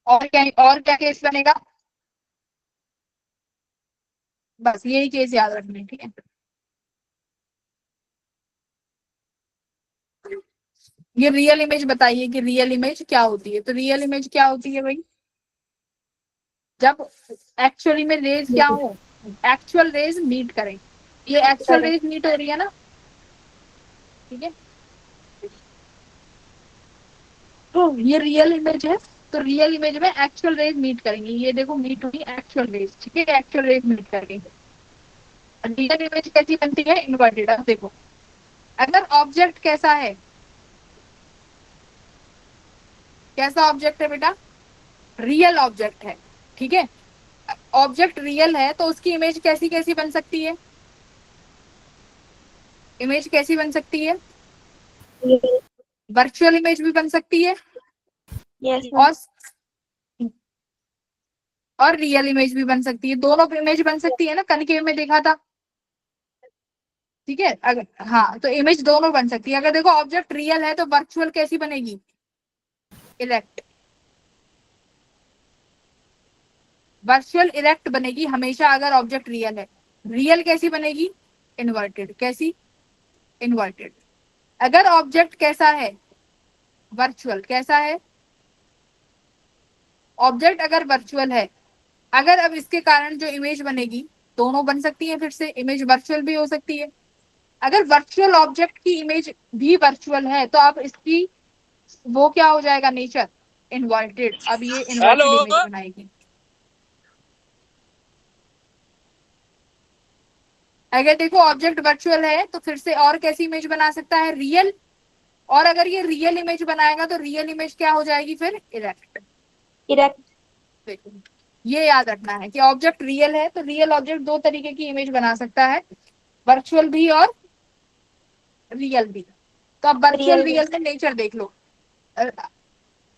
Speaker 1: और क्या केस बनेगा, बस यही केस याद रखना है, ठीक है। ये रियल इमेज बताइए कि रियल इमेज क्या होती है। तो रियल इमेज क्या होती है भाई, जब एक्चुअली में रेज क्या हो, एक्चुअल रेज मीट करें। ये एक्चुअल रेज मीट हो रही है ना, ठीक है। तो ये रियल इमेज है, तो रियल इमेज में एक्चुअल रेज मीट करेंगे। ये देखो मीट हुई एक्चुअल रेज, ठीक है, एक्चुअल रेज मीट करेंगे। रियल इमेज कैसी बनती है, इन्वर्टेड। अब देखो अगर ऑब्जेक्ट कैसा है, कैसा ऑब्जेक्ट है बेटा, रियल ऑब्जेक्ट है, ठीक है। ऑब्जेक्ट रियल है तो उसकी इमेज कैसी कैसी बन सकती है, इमेज कैसी बन सकती है, वर्चुअल इमेज भी बन सकती है,
Speaker 2: यस
Speaker 1: और रियल इमेज भी बन सकती है, दोनों इमेज बन सकती है ना, कनकेव में देखा था। ठीक है, अगर हाँ तो इमेज दोनों बन सकती है। अगर देखो ऑब्जेक्ट रियल है तो वर्चुअल कैसी बनेगी? इरेक्ट। वर्चुअल इरेक्ट बनेगी हमेशा अगर ऑब्जेक्ट रियल है। रियल कैसी बनेगी? इन्वर्टेड। कैसी? इन्वर्टेड। अगर ऑब्जेक्ट कैसा है? वर्चुअल। कैसा है? ऑब्जेक्ट अगर वर्चुअल है, अगर अब इसके कारण जो इमेज बनेगी दोनों बन सकती है, फिर से इमेज वर्चुअल भी हो सकती है। अगर वर्चुअल ऑब्जेक्ट की इमेज भी वर्चुअल है तो अब इसकी वो क्या हो जाएगा? Nature inverted. अब ये इन्वर्टेड इमेज बनाएगी। अगर देखो ऑब्जेक्ट वर्चुअल है तो फिर से और कैसी इमेज बना सकता है? रियल। और अगर ये रियल इमेज बनाएगा तो रियल इमेज क्या हो जाएगी फिर? इरेक्ट।
Speaker 2: इरेक्ट।
Speaker 1: देखो ये याद रखना है कि ऑब्जेक्ट रियल है तो रियल ऑब्जेक्ट दो तरीके की इमेज बना सकता है, वर्चुअल भी और रियल भी। तो अब वर्चुअल रियल में नेचर देख लो।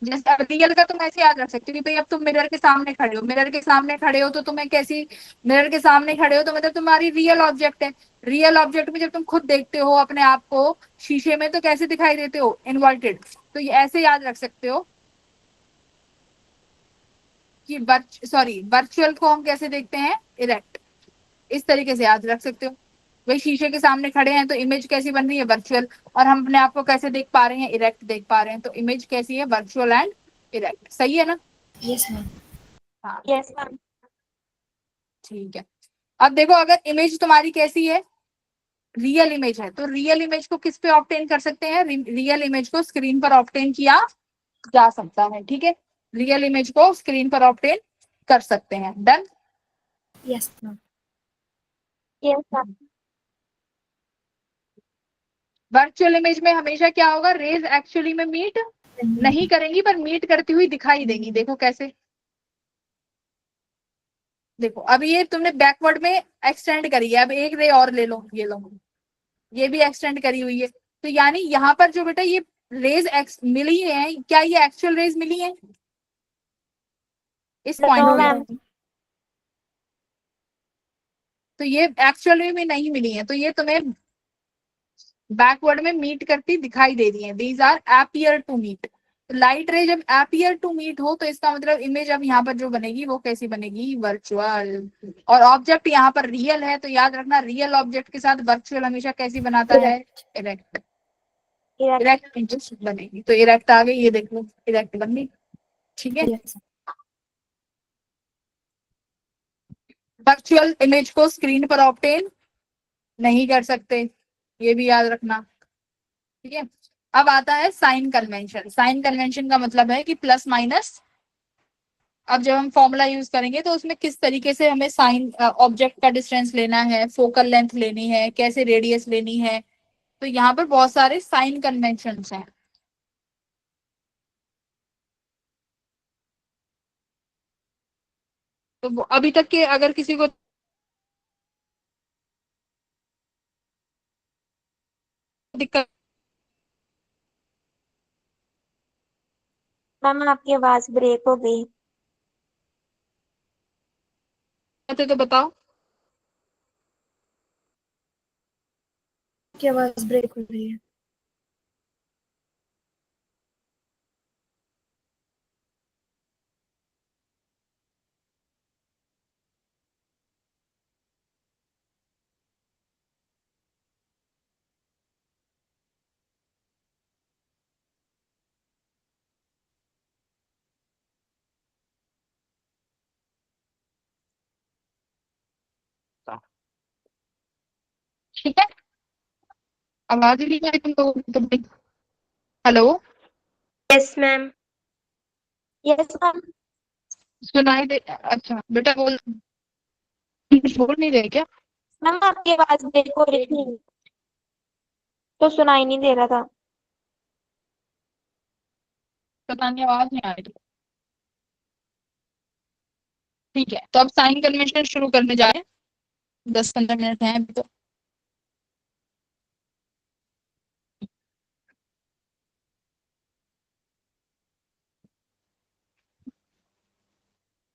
Speaker 1: जैसे अब रियल का तुम ऐसे याद रख सकते हो कि भाई अब तुम मिरर के सामने खड़े हो, मिरर के सामने खड़े हो तो तुम्हें कैसी? मिरर के सामने खड़े हो तो मतलब तुम्हारी रियल ऑब्जेक्ट है। रियल ऑब्जेक्ट में जब तुम खुद देखते हो अपने आप को शीशे में तो कैसे दिखाई देते हो? इन्वर्टेड। तो ये ऐसे याद रख सकते हो कि वर्चुअल को हम कैसे देखते हैं? इरेक्ट। इस तरीके से याद रख सकते हो। वही शीशे के सामने खड़े हैं तो इमेज कैसी बन रही है? वर्चुअल। और हम अपने आप को कैसे देख पा रहे हैं? इरेक्ट देख पा रहे हैं। तो इमेज कैसी है? Virtual and erect. सही है ना?
Speaker 2: Yes ma'am.
Speaker 1: हाँ
Speaker 2: यस मैम।
Speaker 1: ठीक है। अब देखो अगर इमेज तुम्हारी कैसी है? रियल इमेज है तो रियल इमेज को किस पे ऑब्टेन कर सकते हैं? रियल इमेज को स्क्रीन पर ऑब्टेन किया जा सकता है। ठीक है, रियल इमेज को स्क्रीन पर ऑब्टेन कर सकते हैं। Done.
Speaker 2: Yes ma'am. Yes ma'am.
Speaker 1: Virtual image में हमेशा क्या होगा? रेज एक्चुअली में मीट नहीं करेंगी पर मीट करती हुई दिखाई देंगी। देखो कैसे? देखो अब ये तुमने बैकवर्ड में एक्सटेंड करी है, अब एक रे और ले लो, ये लो, ये भी एक्सटेंड करी हुई है। तो यानी यहाँ पर जो बेटा ये रेज मिली है, क्या ये एक्चुअल रेज मिली है इस पॉइंट पे? तो ये एक्चुअल में नहीं मिली है, तो ये तुम्हें बैकवर्ड में मीट करती दिखाई दे रही है। These are appear to meet. Light ray जब एपियर टू मीट हो तो इसका मतलब इमेज अब यहाँ पर जो बनेगी वो कैसी बनेगी? वर्चुअल। और ऑब्जेक्ट यहाँ पर रियल है तो याद रखना रियल ऑब्जेक्ट के साथ वर्चुअल हमेशा कैसी बनाता है? इरेक्ट। इरेक्ट इमेज बनेगी। तो इरेक्ट आ गई, ये देख लो इरेक्ट बन गई। ठीक है, वर्चुअल इमेज को स्क्रीन पर ऑब्टेन नहीं कर सकते, ये भी याद रखना। ठीक है, अब आता है साइन कन्वेंशन। साइन कन्वेंशन का मतलब है कि प्लस माइनस। अब जब हम फॉर्मूला यूज करेंगे तो उसमें किस तरीके से हमें साइन ऑब्जेक्ट का डिस्टेंस लेना है, फोकल लेंथ लेनी है, कैसे रेडियस लेनी है, तो यहाँ पर बहुत सारे साइन कन्वेंशन हैं। तो अभी तक के अगर किसी को दिक्कत
Speaker 2: मैम आपकी आवाज ब्रेक हो गई।
Speaker 1: है तो बताओ।
Speaker 2: आपकी आवाज ब्रेक हो रही है।
Speaker 1: ठीक है, आवाज ही नहीं आ रही तुम लोगों को? Hello,
Speaker 2: yes ma'am. Yes ma'am.
Speaker 1: सुनाई दे? अच्छा बेटा बोल, कुछ बोल नहीं रहे क्या?
Speaker 2: मैम आपकी आवाज ब्रेक हो रही थी तो सुनाई नहीं दे रहा था।
Speaker 1: पता नहीं, आवाज नहीं आ रही। ठीक है, तो अब साइन कन्वेंशन शुरू करने जा रहे हैं। 10-15 मिनट हैं अभी तो।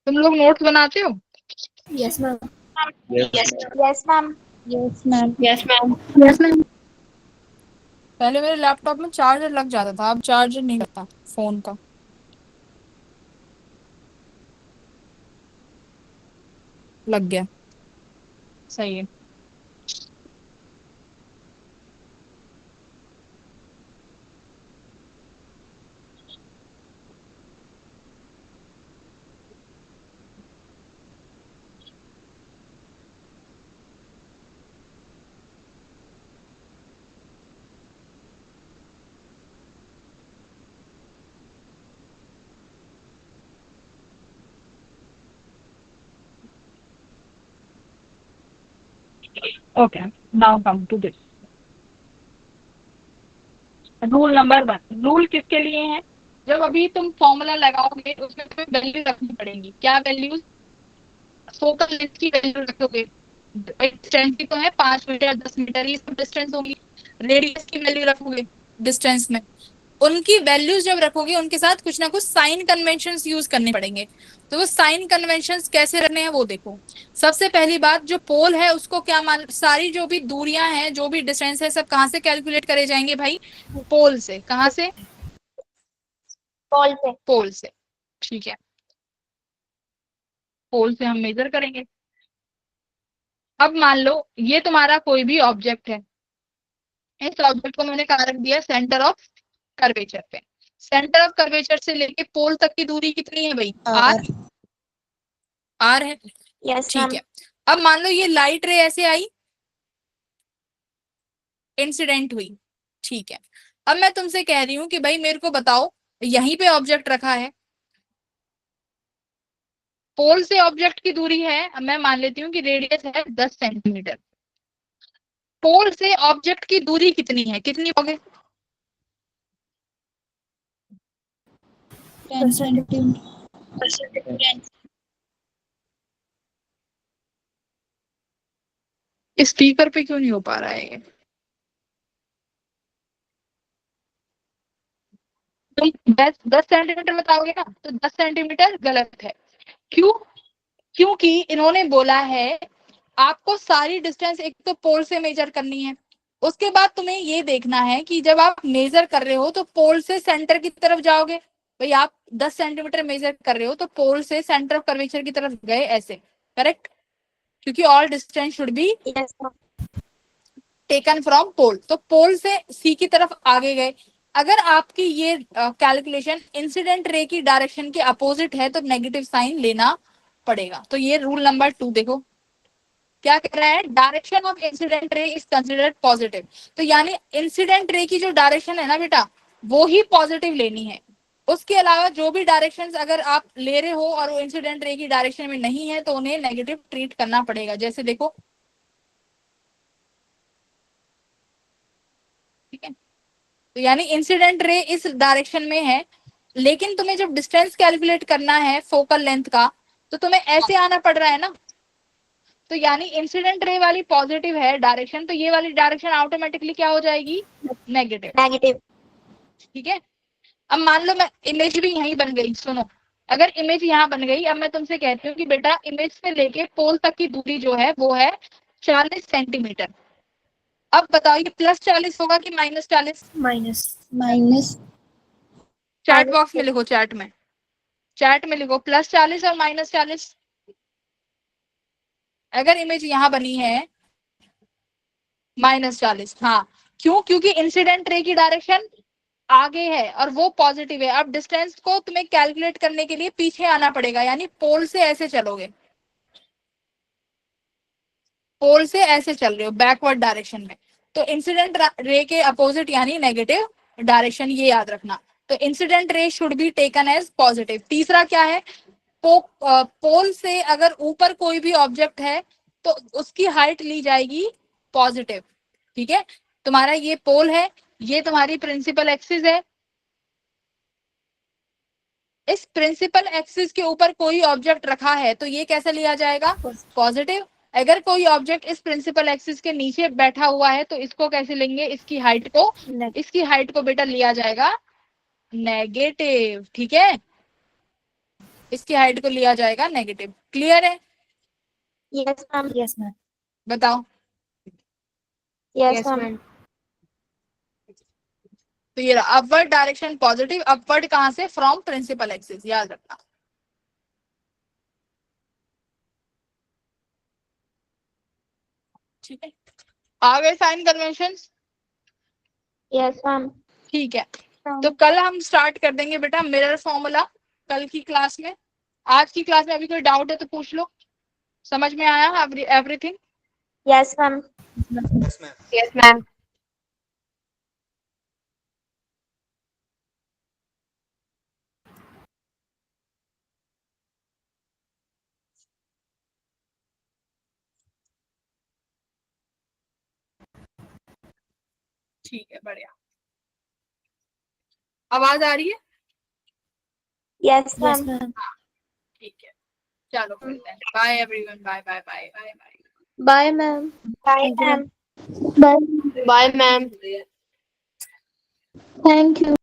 Speaker 1: तुम लोग नोट्स बनाते हो?
Speaker 2: Yes ma'am.
Speaker 4: Yes.
Speaker 2: Yes ma'am.
Speaker 5: Yes ma'am.
Speaker 2: Yes ma'am.
Speaker 1: Yes ma'am. पहले मेरे लैपटॉप में चार्जर लग जाता था, अब चार्जर नहीं लगता फोन का। लग गया, सही है। Okay, now come to this. Rule number 1, rule किसके लिए है? जब अभी तुम फॉर्मूला लगाओगे उसमें तुम्हें वैल्यू रखनी पड़ेगी। क्या वैल्यूज? फोकल लेंथ की वैल्यू रखोगे। डिस्टेंस की तो है 5 मीटर 10 मीटर, ये सब डिस्टेंस होगी। रेडियस की वैल्यू रखोगे डिस्टेंस में। उनकी वैल्यूज जब रखोगे उनके साथ कुछ ना कुछ साइन कन्वेंशंस यूज करने पड़ेंगे। तो वो साइन कन्वेंशंस कैसे रखने हैं वो देखो। सबसे पहली बात, जो पोल है उसको क्या मान, सारी जो भी दूरियां हैं जो भी डिस्टेंस है सब कहाँ से कैलकुलेट करे जाएंगे भाई? पोल से। कहाँ से?
Speaker 2: कॉल पे।
Speaker 1: पोल से। ठीक है, पोल से हम मेजर करेंगे। अब मान लो ये तुम्हारा कोई भी ऑब्जेक्ट है। इस ऑब्जेक्ट को मैंने कहाँ रख दिया? सेंटर ऑफ कर्वेचर पे। सेंटर ऑफ कर्वेचर से लेके पोल तक की दूरी कितनी है भाई? आर। आर है,
Speaker 2: यस
Speaker 1: ठीक
Speaker 2: मैम।
Speaker 1: है। अब मान लो ये लाइट रे ऐसे आई, इंसिडेंट हुई, ठीक है। अब मैं तुमसे कह रही हूँ कि भाई मेरे को बताओ, यहीं पे ऑब्जेक्ट रखा है, पोल से ऑब्जेक्ट की दूरी है, अब मैं मान लेती हूँ कि रेडियस है 10 सेंटीमीटर। पोल से ऑब्जेक्ट की दूरी कितनी है? कितनी होगी?
Speaker 5: 10 सेंटीमीटर।
Speaker 1: स्पीकर पे क्यों नहीं हो पा रहा है ये? तुम 10 सेंटीमीटर बताओगे ना, तो 10 सेंटीमीटर गलत है। क्यों? क्योंकि इन्होंने बोला है आपको सारी डिस्टेंस एक तो पोल से मेजर करनी है, उसके बाद तुम्हें ये देखना है कि जब आप मेजर कर रहे हो तो पोल से सेंटर की तरफ जाओगे। भाई आप 10 सेंटीमीटर मेजर कर रहे हो तो पोल से सेंटर ऑफ कर्वेचर की तरफ गए ऐसे, करेक्ट? क्योंकि all distance should be
Speaker 2: yes ma'am.
Speaker 1: Taken from pole, तो पोल से सी की तरफ आगे गए। अगर आपकी ये कैलकुलेशन इंसिडेंट रे की डायरेक्शन के अपोजिट है तो नेगेटिव साइन लेना पड़ेगा। तो ये रूल नंबर 2 देखो क्या कह रहा है, direction of incident ray is considered positive. तो यानी इंसिडेंट रे की जो डायरेक्शन है ना बेटा, वो ही पॉजिटिव लेनी है। उसके अलावा जो भी डायरेक्शंस अगर आप ले रहे हो और वो इंसिडेंट रे की डायरेक्शन में नहीं है तो उन्हें नेगेटिव ट्रीट करना पड़ेगा। जैसे देखो, ठीक है, तो यानी इंसिडेंट रे इस डायरेक्शन में है, लेकिन तुम्हें जब डिस्टेंस कैलकुलेट करना है फोकल लेंथ का तो तुम्हें ऐसे आना पड़ रहा है ना। तो यानी इंसिडेंट रे वाली पॉजिटिव है डायरेक्शन, तो ये वाली डायरेक्शन ऑटोमेटिकली क्या हो जाएगी? नेगेटिव।
Speaker 2: नेगेटिव।
Speaker 1: ठीक है। अब मान लो मैं इमेज भी यहीं बन गई, सुनो, अगर इमेज यहाँ बन गई, अब मैं तुमसे कहती हूँ कि बेटा इमेज से लेके पोल तक की दूरी जो है वो है 40 सेंटीमीटर। अब बताओ ये +40 होगा कि -40?
Speaker 5: माइनस।
Speaker 1: चैट बॉक्स में लिखो, चैट में लिखो +40 और -40। अगर इमेज यहाँ बनी है -40, हाँ, क्यों? क्योंकि इंसिडेंट रे की डायरेक्शन आगे है और वो पॉजिटिव है। अब डिस्टेंस को तुम्हें कैलकुलेट करने के लिए पीछे आना पड़ेगा, यानी पोल से ऐसे चलोगे, पोल से ऐसे चल रहे हो बैकवर्ड डायरेक्शन में, तो इंसिडेंट रे के अपोजिट यानी नेगेटिव डायरेक्शन, ये याद रखना। तो incident ray should be taken as positive. तीसरा क्या है, पोल से अगर ऊपर कोई भी ऑब्जेक्ट है तो उसकी हाइट ली जाएगी पॉजिटिव। ठीक है, तुम्हारा ये पोल है, ये तुम्हारी प्रिंसिपल एक्सिस है, इस प्रिंसिपल एक्सिस के ऊपर कोई ऑब्जेक्ट रखा है तो ये कैसे लिया जाएगा? पॉजिटिव। अगर कोई ऑब्जेक्ट इस प्रिंसिपल एक्सिस के नीचे बैठा हुआ है तो इसको कैसे लेंगे? इसकी हाइट को बेटा लिया जाएगा नेगेटिव। ठीक है, इसकी हाइट को लिया जाएगा नेगेटिव। क्लियर है?
Speaker 2: Yes ma'am.
Speaker 5: Yes, ma'am.
Speaker 1: बताओ।
Speaker 2: Yes ma'am.
Speaker 1: तो ये अपवर्ड डायरेक्शन पॉजिटिव, अपवर्ड कहां से? फ्रॉम प्रिंसिपल एक्सिस, याद रखना। ठीक है, आ गए साइन कन्वेंशंस?
Speaker 2: Yes ma'am.
Speaker 1: ठीक है, तो कल हम स्टार्ट कर देंगे बेटा मिरर फॉर्मूला, कल की क्लास में। आज की क्लास में अभी कोई डाउट है तो पूछ लो। समझ में आया everything?
Speaker 2: Yes ma'am.
Speaker 6: Yes ma'am.
Speaker 1: ठीक है, बढ़िया। आवाज आ रही है?
Speaker 2: Yes
Speaker 5: Yes,
Speaker 2: ma'am.
Speaker 5: ma'am.
Speaker 1: ठीक है, चलो फिर bye everyone, bye bye bye bye bye.
Speaker 2: Bye ma'am. Bye
Speaker 5: Thank you,
Speaker 2: ma'am.
Speaker 5: ma'am.
Speaker 6: Bye ma'am.
Speaker 2: Thank you.